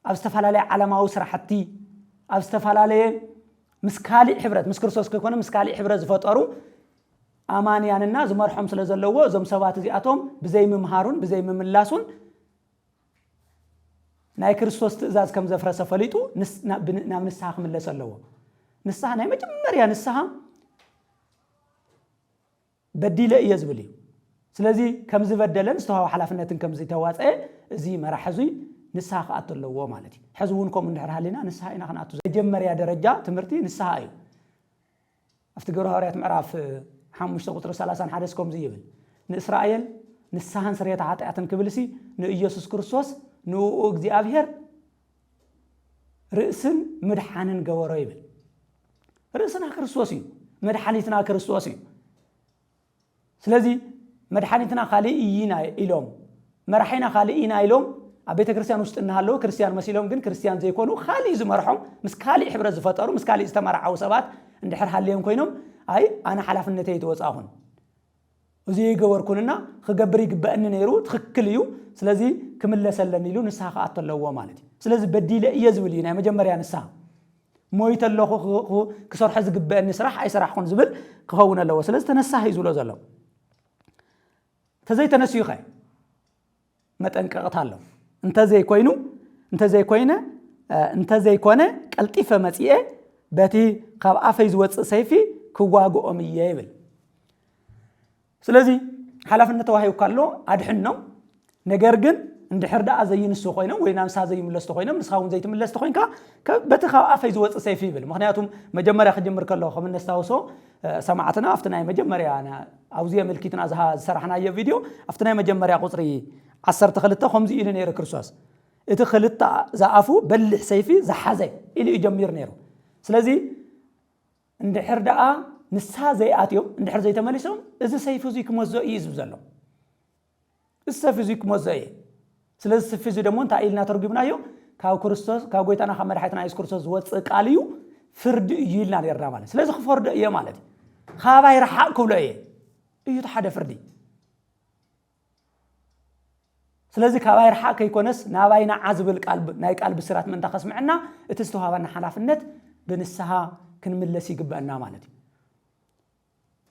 ኣብ ዝተፋላለየ ዓለማዊ ስራሕቲ ኣብ ዝተፋላለየ مسكالي حبرت مسكرسوس كيكون مسكالي حبرت زفطرو أمانياننا زمرحم سلازلوه زم سوات زياتهم بزي ممهارون بزي مملاسون ناي كريستوس تزاز كم زفر سفليتو نام نسها من لسلوه نسها ناي مجمريا نسها بدي لا يزبلي سلازي كم زبدلن استوها حلافنة كم زي تواص زي مرحزي نسها قاتلوه مالتي حزبونكم من حرالنا نسها إنا خناتو جمريا درجة تمرتي نسها أي افتكروا هاريات معرف حمش تقطر 30 حدثكم زيبل نإسرائيل نسها سريت عاتعتن كبلسي نو إيسوس كريستوس نو أغزيابير رئسن مدحانن قواريبل رأسنا كريستوس مدحانيتنا كريستوس سلازي مدحانيتنا خالقينا إلهم مرحينا خالقينا إلهم أبيت كريستيان وستنا هلو كريستيان مسيلهم جن كريستيان زي كونوا خالي زمرحهم مسكالي حبر زفتارو مسكالي استمر عوسبات عند حر حاليهم كوينهم أي أنا حلاف النتائج توصاهن وزي جوار كوننا خجبري جبأن نيرو تخكليو سلازي كمل سلني لو نسها قاعد الله مالتي سلازي بديله يزولينا مجمر يعني نسها مويت الله خو كسر حز جبأن نسرح أي سرح خون زبل كهونا الله سلازي تنسها يزول زلهم تزاي تنسيخه ما تنقطع له انت زي كوينو انت زي كوينه انت زي كونه قلطيفه مصيه باتي قاب افيز وص سيفي كواغوم ييبل ስለዚህ ሐላፍነት ተዋህዩ ካሎ አድሕን ነው ነገር ግን እንድሕርዳ አዘይንሱ ኮይነው ወይ ናምሳ ዘይምለስተ ኮይነው ንስኻውን ዘይትምለስተ ኮይንካ በትኻው አፈይዝ ወጽ ሰይፍ ይብል ምክንያቱም መጀመሪያ ከጀምር ከለው ከምነስታውሶ ሰማዕትና አፍትናይ መጀመሪያ አውዚየ መልኪትና ዘሃ ሰራሕና የቪዲዮ አፍትናይ መጀመሪያ ቁጥሪ 12 خمس إلى نير كرسوس إتخلت زعفو بلح سيفي زحزي إلى يجمير نيرو سلازي عند حرداء نسها زي آتيوم عند حر زي تماليسهم إذا سيفو زيك موزعي يزبزلهم السيفو زيك موزعي سلازي السيفو زي دمون تايلنا ترجمنا يو كاو كرسوس كاو قويتنا خمر حياتنا عايز كرسوس واتسق عليو فرد يلنا نيرنا مالي سلازي خفرد إيه مالتي خابا يرحق كولا إيه يتحدى فردي ስለዚህ ከባይር ሐቅ ይኮነስ ናባይና ዓዝብል ቀልብ ናይ ቀልብ ስራት ምን ተኸስምዕና እትስተዋባና ሐላፍነት በንስሐ ክንምለስ ይግባና ማለት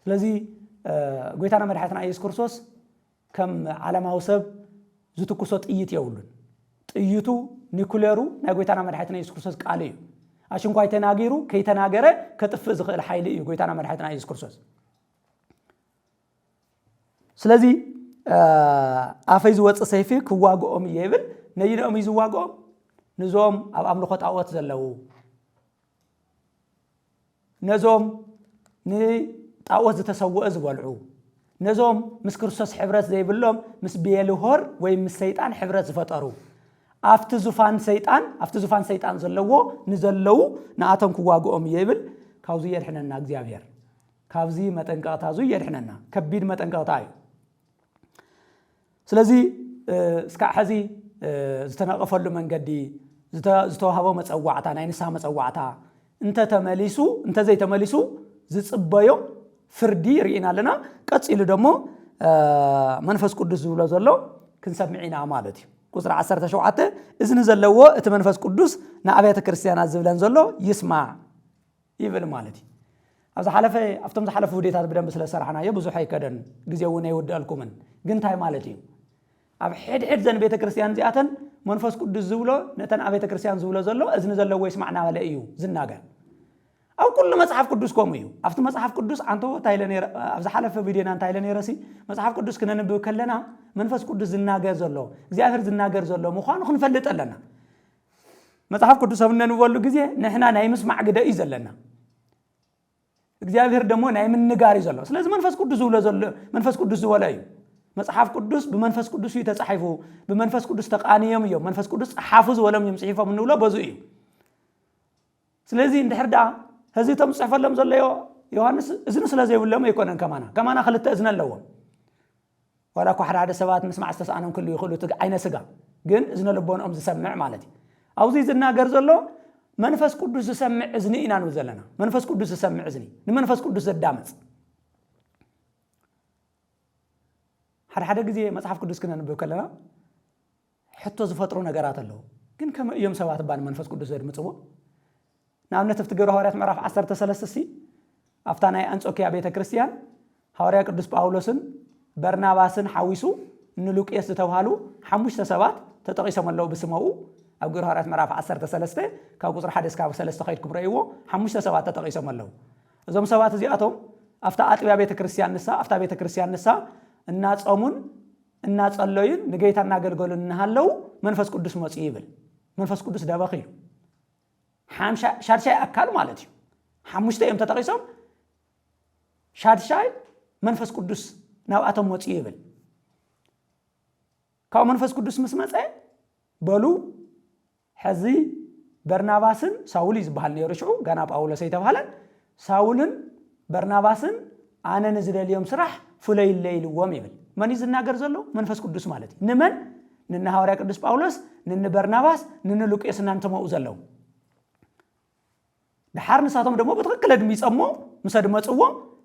ስለዚህ ጎይታና መድኃኒትና ኢየሱስ ክርስቶስ ከም ዓለማው ሰብ ዝትኩሶ ጥይት የውሉን ጥይቱ ኒኩሌሩ ናይ ጎይታና መድኃኒትና ኢየሱስ ክርስቶስ ቃል እዩ አሽንኳይ ተናገሩ ከይተናገረ ከጥፍ ዝኽእል ኃይል እዩ ጎይታና መድኃኒትና ኢየሱስ ክርስቶስ ስለዚህ አፈይዝ ወጽ ሰይፊ ክዋጎኦም ይብል ነይነኦም ይዝዋጎኦም ንዞም ኣብ አምልኾ ጣዖት ዘለው ነዞም ንጣዖት ዝተሰውአ ዝበልዑ ነዞም ምስ ክርስቶስ ሕብረት ዘይብሎም ምስ ቤልሆር ወይ ምስ ሰይጣን ሕብረት ዝፈጠሩ አፍቲ ዙፋን ሰይጣን ዘለዎ ንዘለው ንአቶም ክዋጎኦም ይብል ካብዚ የድሕነና እግዚአብሔር ካብዚ መጠንቀቕታ ዙ የድሕነና ከቢድ መጠንቀቕታ እዩ ስለዚህ እስከ ሕዚ ዝተነቀፈሉ መንገዲ ዝተዋሃበው መጸዋዕታ ናይ ንስሐ መጸዋዕታ እንተ ተመሊሱ እንተ ዘይተመሊሱ ዝጽበዮ ፍርዲ ርኢናለና ቀጽሉ ደሞ መንፈስ ቅዱስ ዝብሎ ዘሎ ክንሰምዒና ማለት እዩ ቁጥር 17 እዝኒ ዘለዎ እቲ መንፈስ ቅዱስ ንአብያተ ክርስቲያናት ዝብለን ዘሎ ይስማዕ ይብል ማለት እዩ ኣብዚ ሓለፈ aftom ዝሓለፉ ቪዲዮታት በደንብ ስለ ሰራሕናዮ ብዙሕ አይከደን ግዜው ነው ይወዳልኩምን ግን ታይ ማለት እዩ ኣብ ሕድ ዘን ቤተ ክርስቲያን ዚኣተን መንፈስ ቅዱስ ዝብሎ ነተን ኣብ ቤተ ክርስቲያን ዝብሎ ዘሎ እዝኒ ዘለዎ ይስማዕና ባለ እዩ ዝናገር ኣብ ኩሉ መጽሐፍ ቅዱስ ኮም እዩ ኣብቲ መጽሐፍ ቅዱስ አንተ ታይለኔ ኣብዚ ሓለፈ ቪዲዮና ታይለኔ ረሲ መጽሐፍ ቅዱስ ክነንብብ ከለና መንፈስ ቅዱስ ዝናገር ዘሎ እግዚአብሔር ዝናገር ዘሎ ምዃኑ ክንፈልጥ ኣለና መጽሐፍ ቅዱስ ኣብነንበሉ ግዜ ንሕና ናይ ምስማዕ ግደ እዩ ዘለና እግዚአብሔር ደሞ ናይ ምንጋር ይዘሎ ስለዚህ መንፈስ ቅዱስ ዝብሎ ዘሎ መንፈስ ቅዱስ ዝወለ እዩ መጽሐፍ ቅዱስ በመንፈስ ቅዱስ ይተጻሕፉ በመንፈስ ቅዱስ ተቃኒዮም እዮም መንፈስ ቅዱስ ጻሓፉ ዝወለም እዮም ጽሒፎም እንብሎ በዙ እዩ ስለዚህ እንድሕርዳ ህዚ ተምጽሕፈሎም ዘለዮ ዮሐንስ እዝን ስለዘይብሎም ይኮነን ከማና ክልተ እዝን ኣለዎም ወላ ኮሕራደ ሰባት ምስማዕ ዝተሰኣኖም ክሉ ይኽእሉ አይነ ስጋ ግን እዝነ ልቦኖም ዝሰምዕ ማለት እዩ ኣብዚ ዝናገር ዘሎ መንፈስ ቅዱስ ዝሰምዕ እዝኒ ኢና ንብል ዘለና መንፈስ ቅዱስ ዝሰምዕ እዝኒ ንመንፈስ ቅዱስ ዘዳምጽ ሓደ ግዜ መጽሐፍ ቅዱስ ክነንብብ ከለና ሕቶ ዝፈጥሩ ነገራት ኣለዉ ግን ከም እዮም ሰባት ባን መንፈስ ቅዱስ ዘድምጽዎ ንኣብነት ኣብቲ ግብረ ሐዋርያት ምዕራፍ 13 ኣብታ ናይ አንጾኪያ ቤተ ክርስቲያን ሐዋርያ ቅዱስ ጳውሎስን በርናባስን ሓዊሱ ንሉቅየስ ዝተባሃሉ 5 ሰባት ተጠቂሶም ኣለዉ ብስመኡ ኣብ ግብረ ሐዋርያት ምዕራፍ 13 ካብ ቁጥሪ 1 እስካብ 3 ከይድ ክብረይዎ 5 ሰባት ተጠቂሶም ኣለዉ እዞም ሰባት እዚኣቶም ኣብታ አጥቢያ ቤተ ክርስቲያን ንሳ afta ቤተ ክርስቲያን ንሳ እናጾሙን እናጸለዩን ንጌታ እናገልገሉን እናሃለው መንፈስ ቅዱስ መጽ ይብል መንፈስ ቅዱስ ደበኺሉ ሻድሻይ አካል ማለት እዩ ሓሙሽተ እዮም ተጠቂሶም ሻድሻይ መንፈስ ቅዱስ ናብኣቶም መጽ ይብል ካብ መንፈስ ቅዱስ ምስ መጽ በሉ ሕዚ በርናባስን ሳውል ይዝበሃል ነይሩ ሽዑ ገና ጳውሎስ ይተባሃለ ሳውልን በርናባስን አነ ንዝደልዮም ስራሕ ፍለይ ለይልዎም ይብል ማን ይዝናገር ዘሎ መንፈስ ቅዱስ ማለት ንመን ንነ ሐዋርያ ቅዱስ ጳውሎስ ንነ በርናባስ ንነ ሉቃስና እንተመው ዘለው ድሓር ንሳቶም ደግሞ በትክክል ድሚጸሞ ምሰድ መጽዎ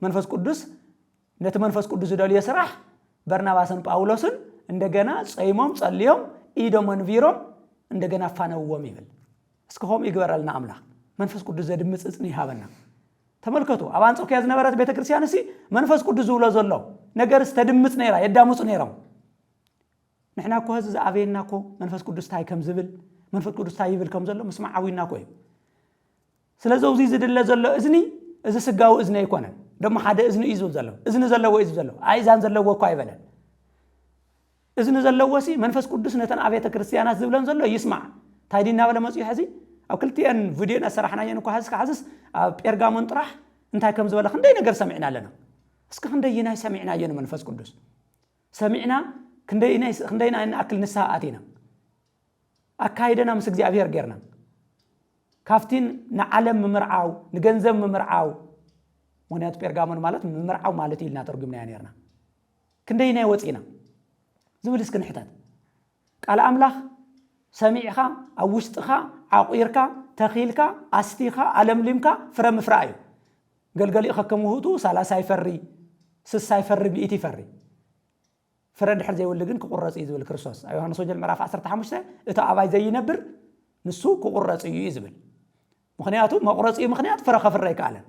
መንፈስ ቅዱስ ነቲ መንፈስ ቅዱስ ዝደልየ ስራሕ በርናባስን ጳውሎስን እንደገና ጸይሞም ጸልዮም ኢዶም አንቪሮም እንደገና ፋነውዎም ይብል እስከሆም ይግበራልና አምላክ መንፈስ ቅዱስ ዘድምጽጽኒ ይሃበና ተመልከቱ አብ አንጾኪያ ዝነበረት ቤተክርስቲያን እሲ መንፈስ ቅዱስ ዝውሎ ዘሎ ነገር ዝተድምጽ ነይራ የዳምጹ ነይራው ንሕና እኮ ህዝብ ዘአበየና እኮ መንፈስ ቅዱስ ታይ ከም ዝብል መንፈስ ቅዱስ ታይ ይብል ከም ዘሎ መስማዓዊና እኮ ስለዚህ እዚ ዝድለ ዘሎ እዝኒ እዚ ስጋው እዝኒ አይኮነን ደሞ ሓደ እዝኒ እዩ ዝብል ዘሎ እዝኒ ዘለዎ እዩ ዘሎ አይዛን ዘለዎ እኮ አይበለን እዝኒ ዘለዎ ሲ መንፈስ ቅዱስ ነተን አብያተ ክርስቲያናት ዝብለን ዘሎ ይስማዕ ታይዲና በለ መጽዩ ሕዚ ኣብ ክልቲአን ቪድዮን አሰራሕናየን እኮ ሓዝስ ኣብ ጴርጋሞን ጥራሕ እንታይ ከም ዝበለ ክንደይ ነገር ሰሚዕና ኣለና እስከ ክንደይ ናይ ሰሚዕናየን መንፈስ ቅዱስ ሰሚዕና ክንደይ ናይ አክል ንስሓ ኣቲና አካይደና ምስ እግዚአብሔር ገርና ካፍቲን ንዓለም ምምርዓው ንገንዘብ ምምርዓው ምክንያቱ ጴርጋሞን ማለት ምምርዓው ማለት ኢልና ተርጉምና ነርና ክንደይ ናይ ወፂና ዝብል እስከ ንሕታት ቃል አምላኽ ሰሚዕኻ ኣብ ውሽጥኻ ዓቂርካ ተኺልካ ኣስቲኻ ኣለምሊምካ ፍረ ምፍራእ እዩ ገልገሊኡ ከም ውህቱ 30 ይፈሪ 60 ይፈሪ 100 ይፈሪ ፍረ ድሕር ዘይወል ግን ክቁረጽ እዩ ዝብል ክርስቶስ ኣብ ዮሐንስ ወንጌል ምዕራፍ 15 እቲ ኣባይ ዘይነብር ንሱ ክቁረጽ እዩ ዝብል ምክንያቱ መቁረጽ እዩ ምክንያት ፍረ ከፍረ ይከኣለን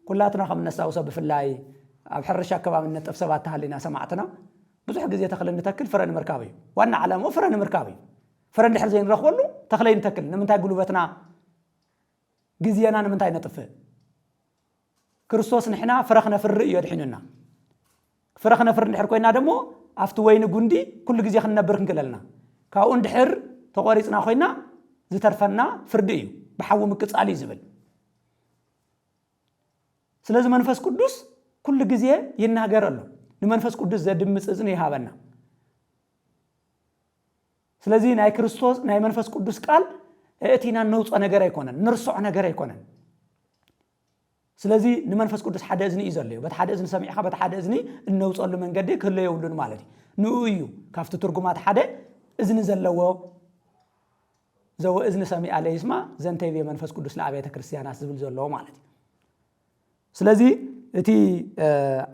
ኩላትና ከም ነሳውሰ ብፍላይ ኣብ ሕርሻ ከባቢነት ጠፍ ሰባት ተሃሊና ሰማዕትና ብዙሕ ግዜ ተኽል ንተክል ፍረ ንምርካብ እዩ ዋና ዓላማው ፍረ ንምርካብ እዩ ፍረ ድሕር ዘይንረኽበሉ ተኽለይ ንተክል ንምንታይ ጉልበትና ግዜና ንምንታይ ነጥፍእ ክርስቶስ ንሕና ፍረ ክነፍሪ እዩ ድሕንና ፍረ ክነፍሪ ድሕር ኮይና ደሞ ኣብቲ ወይኒ ጉንዲ ኩሉ ግዜ ክንነብር ክንክለልና ካብኡ ድሕር ተቆሪጽና ኮይና ዝተርፈና ፍርዲ እዩ ብሓዊ ምቅጻል እዩ ዝብል ስለዚህ መንፈስ ቅዱስ ኩሉ ግዜ ይናገር ኣሎ ንመንፈስ ቅዱስ ዘድምጽጽን ይሃበና ስለዚህ ናይ ክርስቶስ ናይ መንፈስ ቅዱስ ቃል እቲና ነውጾ ነገር አይኮነን ንርሶዕ ነገር አይኮነን ስለዚህ ንመንፈስ ቅዱስ ሓደ እዝኒ እዩ ዘሎ በት ሓደ እዝኒ ሰሚዕኻ በት ሓደ እዝኒ እንውጾሉ መንገዲ ክህልየውሉን ማለት እዩ እዩ ካብቲ ትርጉማት ሓደ እዝኒ ዘለዎ ዘው እዝኒ ሰሚዕ አለ ይስማ ዘንተይቤ መንፈስ ቅዱስ ለአብያተ ክርስቲያናት ዝብል ዘሎ ማለት እዩ ስለዚህ እቲ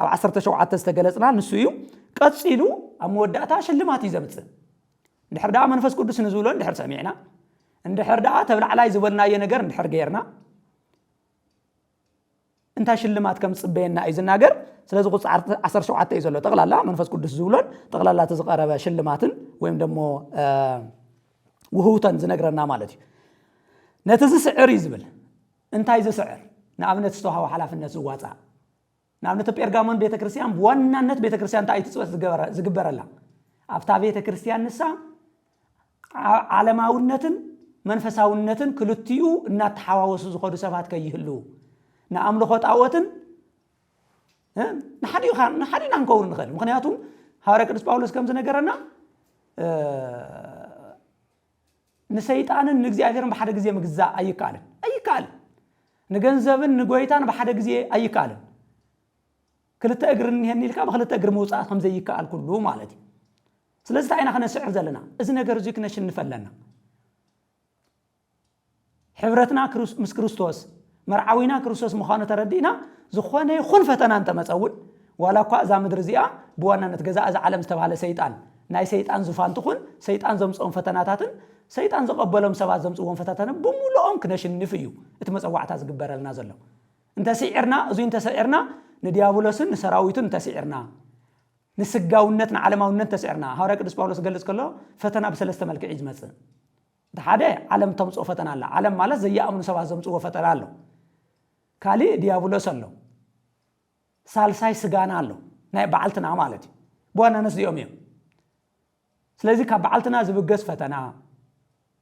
ኣብ 17 ዝተገለጽና ንሱ እዩ ቀጽሉ ኣብ መወዳእታ ሽልማት ይዘምጽእ እንድሕር ዳኣ መንፈስ ቅዱስ ንዝብሎ እንድሕር ሰሚዕና እንድሕር ዳኣ ተብላዕላይ ዝበልናየ ነገር እንድሕር ገይርና እንታይ ሽልማት ከም ጽበየና እዩ ዝናገር ስለዚህ ቁጽር 17 እዩ ዘሎ ጠቅላላ መንፈስ ቅዱስ ዝብሎን ጠቅላላ ተዝቀረበ ሽልማትን ወይም ደሞ ውህውተን ዝነግረና ማለት እዩ ነቲ ዝስዕር እዩ ዝብል እንታይ ዝስዕር ንኣብነት ዝተውሃበ ሓላፍነት ዝዋፃ ንኣብነት ጴርጋሞን ቤተክርስቲያን ብዋናነት ቤተክርስቲያን እንታይ ትጽበት ዝግበረላ ኣብታ ቤተክርስቲያን ንሳ ዓለማውነትን መንፈሳውነትን ክልቲኡ እናተሓዋወሱ ዝኸዱ ሰባት ከይህሉ ንኣምልኾ ጣዖትን ንሓዲና ንከውን ንኽእል ምክንያቱ ሐዋርያ ቅዱስ ጳውሎስ ከም ዝነገረና ንሰይጣንን ንእግዚአብሔርን በሓደ ግዜ ምግዛእ ኣይከኣልን ንገንዘብን ንጎይታን በሓደ ግዜ ኣይከኣልን ክልተ እግር እንሄኒልካ በክልተ እግር መውፃእ ከም ዘይከኣል ኩሉ ማለት እዩ ስለዚህ ታይና ከነስዕር ዘለና እዚ ነገር እዚ ክነሽንፈለና ሕብረትና ምስ ክርስቶስ መርዓዊና ክርስቶስ ምዃኑ ተረዲና ዝኾነ ይኹን ፈተና እንተመፀውን ዋላ እኳ እዛ ምድሪ እዚኣ ብዋናነት ገዛ እዚ ዓለም ዝተባሃለ ሰይጣን ናይ ሰይጣን ዙፋን ትኹን ሰይጣን ዘምፅኦም ፈተናታትን ሰይጣን ዘቀበሎም ሰባት ዘምፅዎም ፈተናታትን ብሙሉኦም ክነሽንፍ እዩ እቲ መፀዋዕታ ዝግበረልና ዘሎ እንተሲዕርና እዙይ እንተሲዕርና ንዲያብሎስን ንሰራዊቱን እንተሲዕርና ንስጋውነት ንዓለማውነት ተሲዕርና ሐዋርያ ቅዱስ ጳውሎስ ገልጽ ከሎ ፈተና በሰለስተ መልክዕ ይዝመጽእ ሓደ ዓለም ተምጽኦ ፈተና አለ ዓለም ማለት ዘያእምኑ ሰባት ዘምጽኦ ፈተና አለ ካሊ ዲያብሎስ አለ ሳልሳይ ስጋና አለ ናይ በዓልትና ማለት በዋናነት ዚኦም እዮም ስለዚህ ካብ በዓልትና ዝብገስ ፈተና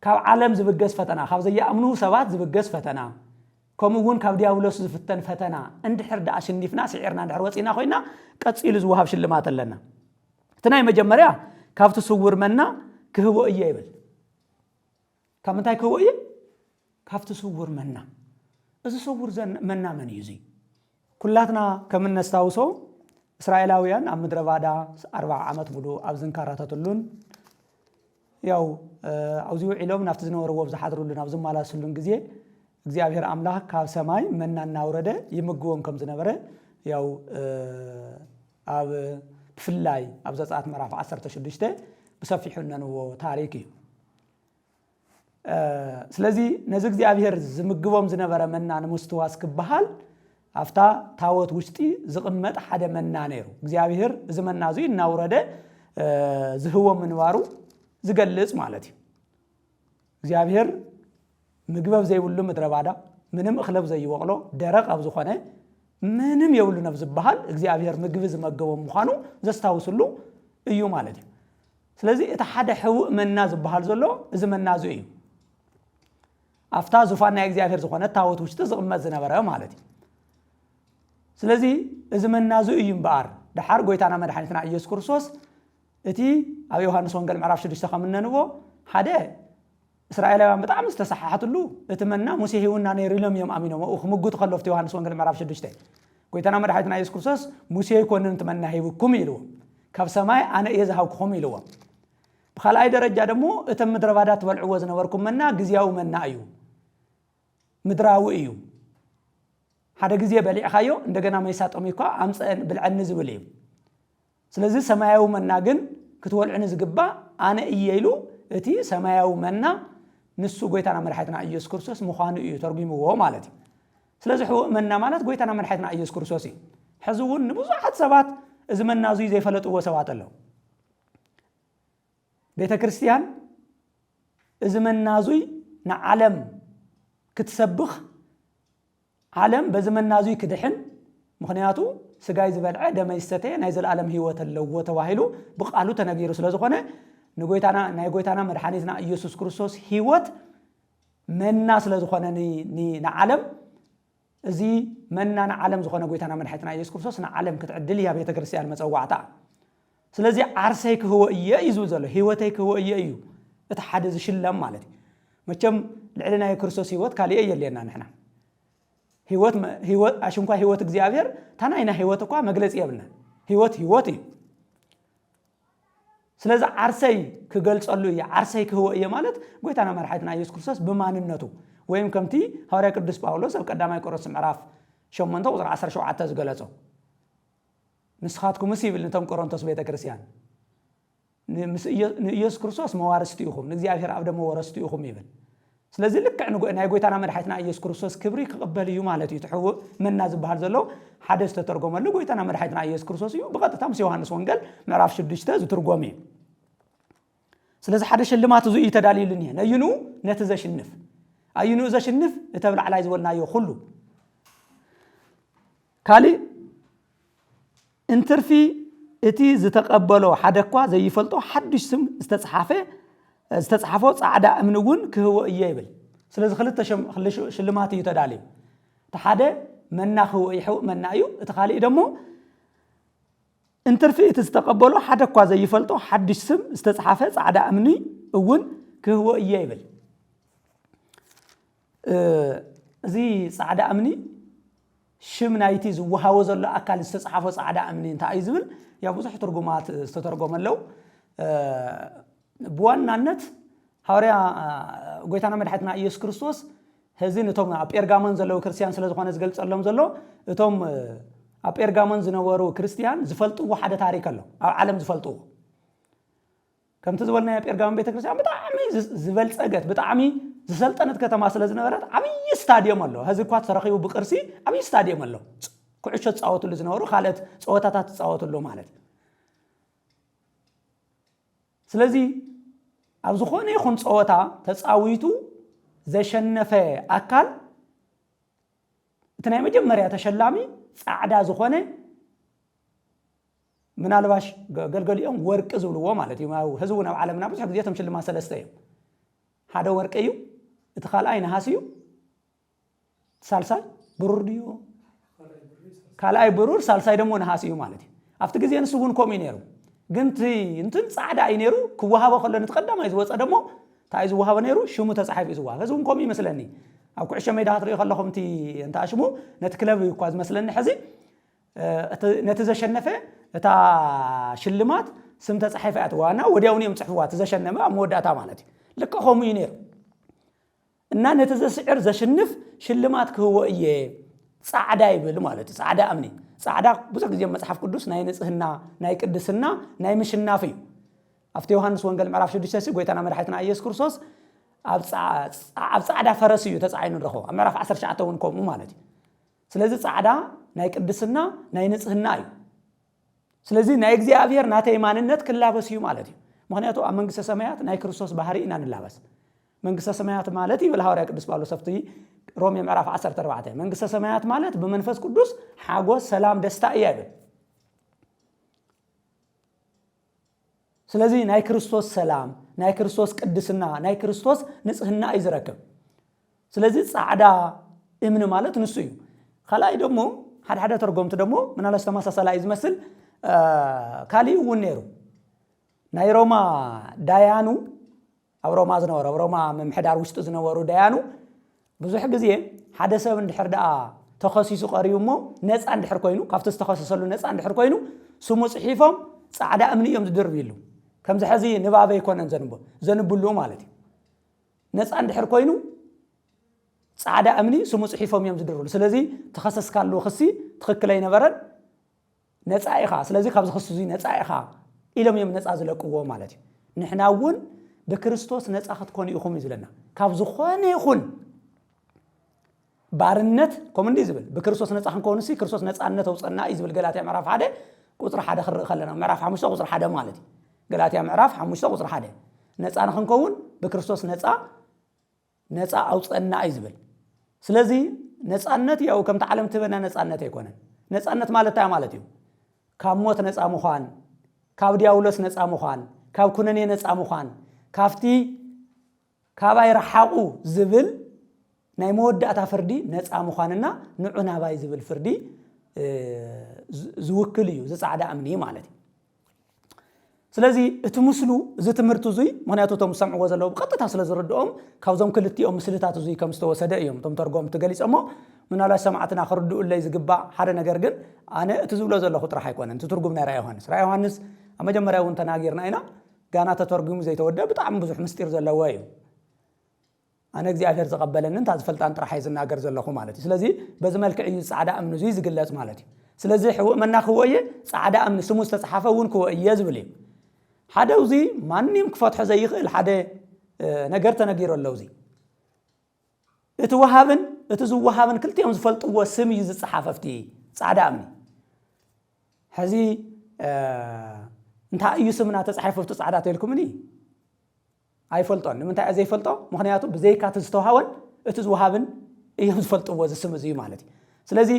ካብ ዓለም ዝብገስ ፈተና ካብ ዘያእምኑ ሰባት ዝብገስ ፈተና ከምኡውን ካብ ዲያብሎስ ዝፍተን ፈተና እንድሕር ዳኣ ሽኒፍና ሲዕርና እንድሕር ወፂና ኮይና ቀጽሉ ዝወሃብ ሽልማት ኣለና እቲ ናይ መጀመርያ ካብቲ ስውር መና ክህቦ እየ ይብል ካብ ምንታይ ክህቦ እየ ካብቲ ስውር መና እዚ ሰውር መና መን ይዙ ኩላትና ከመን ነስታውሶ እስራኤላውያን ኣብ ምድረ ባዳ 40 ዓመት ሙሉ ኣብ ዝንካራተቱሉን ያው ኣውዚው ኢሎም ናፍቲ ዝነበርዎ ዝሓድሩሉን ኣብ ዝማላስሉን ግዜ እግዚአብሔር አምላክ ካብ ሰማይ መና እናውረደ ይምግቦም ከም ዝነበረ ያው ኣብ ፍላይ ኣብ ዘጻት ምዕራፍ 16 በሰፊሑ ነንዎ ታሪክ እዩ ስለዚ ነዚ እግዚአብሔር ዝምግቦም ዝነበረ መና ንምስትዋስ ክበሃል አፍታ ታወት ውሽጢ ዝቅመጥ ሓደ መና ነይሩ እግዚአብሔር እዚ መና እዚ እናውረደ ዝህቦ ምንባሩ ዝገልጽ ማለት እዩ እግዚአብሔር ምግብ ዘይብሉ ምድረ ባዳ ምንም እኽለብ ዘይወቅሎ ደረቅ ኣብ ዝኾነ ምንም የብሉ ነብዝ በሃል እግዚአብሔር ምግብ ዝመገቦም ምዃኑ ዘስታውስሉ እዩ ማለት እዩ ስለዚ እቲ ሓደ ሕውእ መና ዝበሃል ዘሎ እዚ መና እዚ እዩ አፍታ ዙፋን ናይ እግዚአብሔር ዝኾነ ታወት ውሽጢ ዝቅመጥ ዝነበረ ማለት እዩ ስለዚ እዚ መና እዚ እዩ እምበኣር ድሓር ጎይታና መድሓኒትና ኢየሱስ ክርስቶስ እቲ ኣብ ዮሐንስ ወንጌል ምዕራፍ 6 ከምነንዎ ሓደ እስራኤላውያን በጣም ዝተሰሓሓትሉ እቲ መና ሙሴ ሂውና ነይሩ ኢሎም እዮም ኣሚኖም ምጉት ከለፍቲ ዮሐንስ ወንጌል ምዕራፍ 6 ጎይታና መድሓኒትና ኢየሱስ ክርስቶስ ሙሴ ይኮንን እቲ መና ሂብኩም ኢልዎ ካብ ሰማይ ኣነ እየ ዝሃብኩም ኢልዎ ብኻልኣይ ደረጃ ደሞ እቲ ምድረ ባዳ ትበልዕዎ ዝነበርኩም መና ግዝያዊ መና እዩ ምድራዊ እዩ ሓደ ግዜ በሊዕኻዮ እንደገና መይሳጦም ይኳ ኣምፀን ብልዕኒ ዝብል እዩ ስለዚ ሰማያዊ መና ግን ክትወልዕኒ ዝግባ ኣነ እየ ኢሉ እቲ ሰማያዊ መና ንሱ ጎይታና መድሓኒትና ኢየሱስ ክርስቶስ ምዃኑ እዩ ተርጉምዎ ማለት እዩ ስለዚ ሕውእ መና ማለት ጎይታና መድሓኒትና ኢየሱስ ክርስቶስ እዩ ሕዚ እውን ንብዙሓት ሰባት እዚ መና እዚ ዘይፈለጥዎ ሰባት ኣለዉ ቤተ ክርስቲያን እዚ መና እዚ ንዓለም ክትሰብኽ ዓለም በዚ መና እዚ ክድሕን ምክንያቱ ስጋይ ዝበልዐ ደመይ ዝሰተየ ናይ ዘለዓለም ህይወት ኣለዎ ተባሂሉ ብቃሉ ተነጊሩ ስለዝኾነ ንጎይታና ናይ ጎይታና መድሓኒትና ኢየሱስ ክርስቶስ ህይወት መና ስለዝኾነ ንዓለም እዚ መና ንዓለም ዝኾነ ጎይታና መድሓኒትና ኢየሱስ ክርስቶስ ንዓለም ክትዕድል ያ ቤተ ክርስቲያን መፀዋዕታ ስለዚ ዓርሰይ ክህወ እየ እዩ ዝብል ዘሎ ህይወተይ ክህወ እየ እዩ እቲ ሓደ ዝሽለም ማለት እዩ መቸም ልዕሊ ናይ ክርስቶስ ህይወት ካልእ የለና ንሕና ህይወት አሽንኳ ህይወት እግዚአብሔር ታናይና ህይወት እኮ መግለጽ የብልና ህይወት እዩ ስለዚህ ዓርሰይ ክገልጸሉ እዩ ዓርሰይ ክህወ እየ ማለት ጎይታና መድሓኒትና ኢየሱስ ክርስቶስ በማንነቱ ወይም ከምቲ ሐዋርያ ቅዱስ ጳውሎስ ኣብ ቀዳማይ ቆሮንቶስ ምዕራፍ 8 ቁጥር 17 ዝገለጸ ንስኻትኩም ሲብል ነቶም ቆሮንቶስ ቤተ ክርስቲያን ንኢየሱስ ክርስቶስ መዋርስቲ ኢኹም ንእግዚአብሔር ኣብ ደሞ ወረስቲ ኢኹም ይብል ስለዚህ ልክዕ ናይ ጎይታና መድሓኒትና ኢየሱስ ክርስቶስ ክብሪ ክቅበል እዩ ማለት እዩ ትሕውእ መና ዝበሃል ዘሎ ሓደ ዝተተርጎመሉ ጎይታና መድሓኒትና ኢየሱስ ክርስቶስ እዩ ብቐጥታ ምስ ዮሐንስ ወንጌል ምዕራፍ 6 ዝትርጎም እዩ ስለዚህ ሓደ ሽልማት እዚ እዩ ተዳልዩልን እዩ ነይኑ ነቲ ዘሽንፍ ኣይኑ ዘሽንፍ እተብላዕላይ ዝበልናዮ ኩሉ ካሊ እንትርፊ እቲ ዝተቀበሎ ሓደኳ ዘይፈልጦ ሓድሽ ስም ዝተጻሓፈ ጻዕዳ እምኒ እውን ክህወ እየ ይብል ስለዚህ ክልተ ሽልማት እዩ ተዳልዩ እቲ ሓደ መና ክህወ ይሕውእ መና እዩ እቲ ካልእ ደሞ እንትርፊ እቲ ዝተቀበሎ ሓደኳ ዘይፈልጦ ሓድሽ ስም ዝተጻሓፈ ጻዕዳ እምኒ እውን ክህወ እየ ይብል እዚ ጻዕዳ እምኒ ሽም ናይቲ ዝወሃቦ ዘሎ ኣካል ዝተጻሓፈ ጻዕዳ እምኒ እንታይ እዩ ዝብል ያ ብዙሕ ትርጉማት ዝተተርጎመለው በዋናነት ሐዋርያ ጎይታና መድሓኒትና ኢየሱስ ክርስቶስ ህዚ ነቶም ኣብ ጴርጋሞን ዘለው ክርስቲያን ስለዝኾነ ዝገልጸሎም ዘሎ እቶም ኣብ ጴርጋሞን ዝነበሩ ክርስቲያን ዝፈልጥዎ ሓደ ታሪክ ኣሎ ኣብ ዓለም ዝፈልጥዎ ከምቲ ዝበልና ጴርጋሞን ቤተ ክርስቲያን ብጣዕሚ ዝበልጸገት ብጣዕሚ ዝሰልጠነት ከተማ ስለዝነበረት ዓብይ ስታዲየም ኣሎ ህዚ እኳ ተረኺቡ ብቅርሲ ዓብይ ስታዲየም ኣሎ ኩዕሾ ተጻወቱሉ ዝነበሩ ካልኦት ፀወታታት ተጻወቱሉ ማለት ስለዚ ኣብ ዝኾነ ይኹን ፀወታ ተጻዊቱ ዘሸነፈ ኣካል እቲ ናይ መጀመርያ ተሸላሚ ጻዕዳ ዝኾነ ምናልባሽ ገልገሊኦም ወርቂ ዝብልዎ ማለት እዩ ህዝቡ ናብ ዓለምና ብዙሕ ግዜ ተም ሽልማት ሰለስተ እዮም ሓደ ወርቂ እዩ እቲ ካልኣይ ነሃስ እዩ ሳልሳይ ብሩር ድዩ ካልኣይ ብሩር ሳልሳይ ደሞ ነሃስ እዩ ማለት እዩ ኣብቲ ግዜ ንሱ እውን ከምኡ ነይሩ ግን እንትን ጻዕዳ እዩ ነይሩ ክወሃቦ ከሎ ንተቀዳማይ ዝወፀ ደሞ እንታይ ዝወሃቦ ነይሩ ሽሙ ተጻሒፉ ዝወሃብ ህዝቡ ከምኡ ይመስለኒ أو كعش ميدا هتري خلهم تي أنت أشمو نتكلم يقاز مثلا حزي نتزشنفه تا شلمات سمت صحيفات وانا ودياوني مصحفوات تزشنمه موداتا مالتي لك هم ينير ان نتزسعر زشنف شلمات هو ايه صعدا يبل مالتي صعدا امني صعدا بزح ጊዜ መጽሐፍ ቅዱስ ናይ ንጽህና ናይ ቅድስና ናይ ምሽናፍ እዩ አፍቲ ዮሐንስ ወንጌል ምዕራፍ 6 ጎይታና መድኃኒትና ኢየሱስ ክርስቶስ ኣብ ጻዕዳ ፈረስ እዩ ተጻዒኑ ረኾ ኣብ ምዕራፍ 19 ውን ቆሙ ማለት ስለዚህ ጻዕዳ ናይ ቅድስና ናይ ንጽህና እዩ ስለዚህ ናይ እግዚአብሔር ናተይ ማንነት ክላበስ እዩ ማለት እዩ ምክንያቱ ኣብ መንግስተ ሰማያት ናይ ክርስቶስ ባህሪ ኢና ንላበስ መንግስተ ሰማያት ማለት ይብል ሐዋርያ ቅዱስ ጳውሎስ አፍቲ ሮሜ ምዕራፍ 14 መንግስተ ሰማያት ማለት በመንፈስ ቅዱስ ሓጎስ ሰላም ደስታ ይያብል ስለዚህ ናይ ክርስቶስ ሰላም ናይ ክርስቶስ ቅድስና ናይ ክርስቶስ ንጽህና ይዝረከብ ስለዚህ ጻዕዳ እምን ማለት ንሱ እዩ خلاي دمو حد ترجمت دمو من على استماسا يزمثل كالي ونيرو ناي روما دايانو او روما زنور او روما ممحدار وشط زنورو دايانو بزح غزيه حدا سب اندحر دا تخصيص قريومو نص اندحر كوينو كافتس تخصصلو نص اندحر كوينو سمو صحيفهم صعدا امنيهم تدربيلو كم زحزي نبابه يكونن زنبلو مالتي نص اندحر كوينو صعدا امني سمو صحيفهم يوم تدربيلو سلازي تخصص كالو خسي تخكلي نبرن نصا ايخا سلازي كابز خصوزي نصا ايخا إلهم يوم نصا زلقوا مالتي نحنا ون بكريستوس نصا خدكون يخوم يزلنا كابز خونه يخون بارنت كومندي زبل بكريستوس نصا خنكونسي كريستوس نصانته وصنا يزبل غلاطيا معرف 1 قطر 1 خرق خلنا معرف 5 قطر 1 مالتي غلاطيا معرف 5 قطر 1 نصا خنكون بكريستوس نصا اوصنا يزبل ስለዚህ ነጻነት ያው ከም ተዓለም ተበና ነጻነት አይኮነን ነጻነት ማለት ታ ማለት እዩ ካብ ሞት ነጻ መዃን ካብ ዲያውሎስ ነጻ መዃን ካብ ኩነኔ ነጻ መዃን ካፍቲ ካባይ ረሓቁ ዝብል ናይ መወዳእታ ፍርዲ ነጻ መዃንና ንዑና ባይ ዝብል ፍርዲ ዝውክል እዩ ዘጻዕዳ አምኒ ማለት እዩ ስለዚህ እቲ ምስሉ እዚ ትምርቱ ዙይ ምክንያቱም ሰምዕዎ ዘለው በቀጥታ ስለዝረድኦም ካብዞም ክልቲኦም ምስልታት ዙይ ከም ዝተወሰደ እዮም ቶም ተርጎም ትገሊጾሞ ምናላ ሰማዕትና ክርድኡለይ ዝግባ ሓደ ነገር ግን ኣነ እቲ ዝብሎ ዘለኹ ጥራሕ ኣይኮነን እቲ ትርጉም ናይ ራእይ ዮሐንስ ኣብ መጀመርያ እውን ተናጊርና ኢና ጋና ተተርጉሙ ዘይተወደ ብጣዕሚ ብዙሕ ምስጢር ዘለዎ እዩ ኣነ እግዚአብሔር ዝቀበለንን ታዝፈልጣን ጥራሕ ይዝናገር ዘለኹ ማለት እዩ ስለዚህ በዚ መልክዕ እዩ ጻዕዳ እምኒ ዙይ ዝግለጽ ማለት እዩ ስለዚህ ሕውእ መናኽወየ ጻዕዳ እምኒ ስሙ ዝተጻሓፈ እውን ክወየ ዝብል እዩ ሓደ ውዚ ማንንም ክፈትሖ ዘይኽእል ሓደ ነገር ተነጊሩ ኣለውዚ እቲ ወሃብን እቲ ዝወሃብን ክልቲኦም ዝፈልጥዎ ስም እዩ ዝጻሓፈፍቲ ጻዕዳ እምኒ ሕዚ እንታይ እዩ ስምና ተጻሒፈፍቲ ጻዕዳ ተልኩምኒ ኣይፈልጦን ንምንታይ እዩ ዘይፈልጦ ምክንያቱ ብዘይካት ዝተወሃወን እቲ ዝወሃብን እዮም ዝፈልጥዎ ዝስም እዚ ማለት እዩ ስለዚ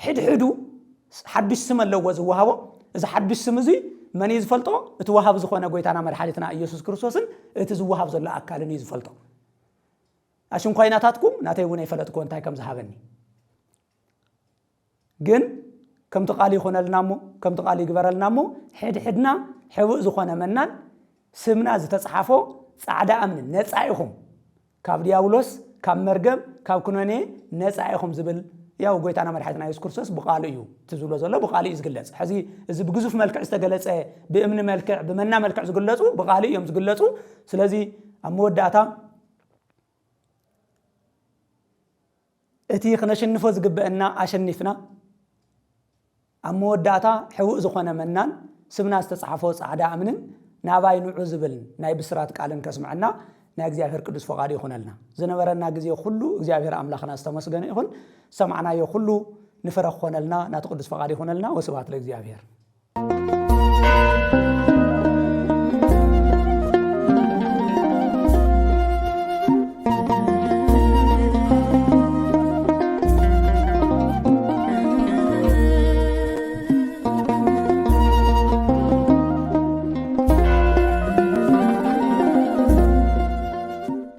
ሕድሕዱ ሓድሽ ስም ኣለዎ ዝወሃቦ እዚ ሓድሽ ስም እዚ من يزفلطو اتوهاب زخونه غويتانا مدحالتنا ኢየሱስ ክርስቶስን እቲ ዝወሃብ ዘሎ አካልን ይዝፈልጦ አሽን ኮይናታትኩም ናተይ ወነ ይፈለጥኮ እንታይ ከም ዝሃበኒ ግን ከም ተቃሊ ይኾነልናሞ ከም ተቃሊ ይግበረልናሞ ሕድሕድና ሕውእ ዝኾነ መናን ስምና ዝተጻሓፎ ጻዕዳ እምኒ ነጻ ኢኹም ካብ ዲያውሎስ ካብ መርገም ካብ ኩነኔ ነጻ ኢኹም ዝብል ያው ጎይታና መድኃኒትና ኢየሱስ ክርስቶስ በቃሉ እዩ ትዝብሎ ዘሎ በቃሉ ይዝግለጽ ሕዚ እዚ ብግዙፍ መልክዕ ዝተገለጸ በእምነ መልክዕ በመና መልክዕ ዝግለጹ በቃሉ እዮም ዝግለጹ ስለዚህ አመወዳታ እቲ ክነሽንፎ ዝግበአና አሸኒፍና አመወዳታ ሕውእ ዝኾነ መናን ስምና ዝተጻሓፎ ጻዕዳ እምንን ናባይ ንዑ ዝብል ናይ ብስራት ቃልን ከስምዓና نا እግዚአብሔር ቅዱስ ፈቃድ ይሆነልና ዘነበረና ጊዜ ሁሉ እግዚአብሔር አምላክና አስተመስገነ ይሁን ሰማዕና ይሁሉ ንፈረኽ ሆነልና ናተ ቅዱስ ፈቃድ ይሆነልና ወስብሐት ለእግዚአብሔር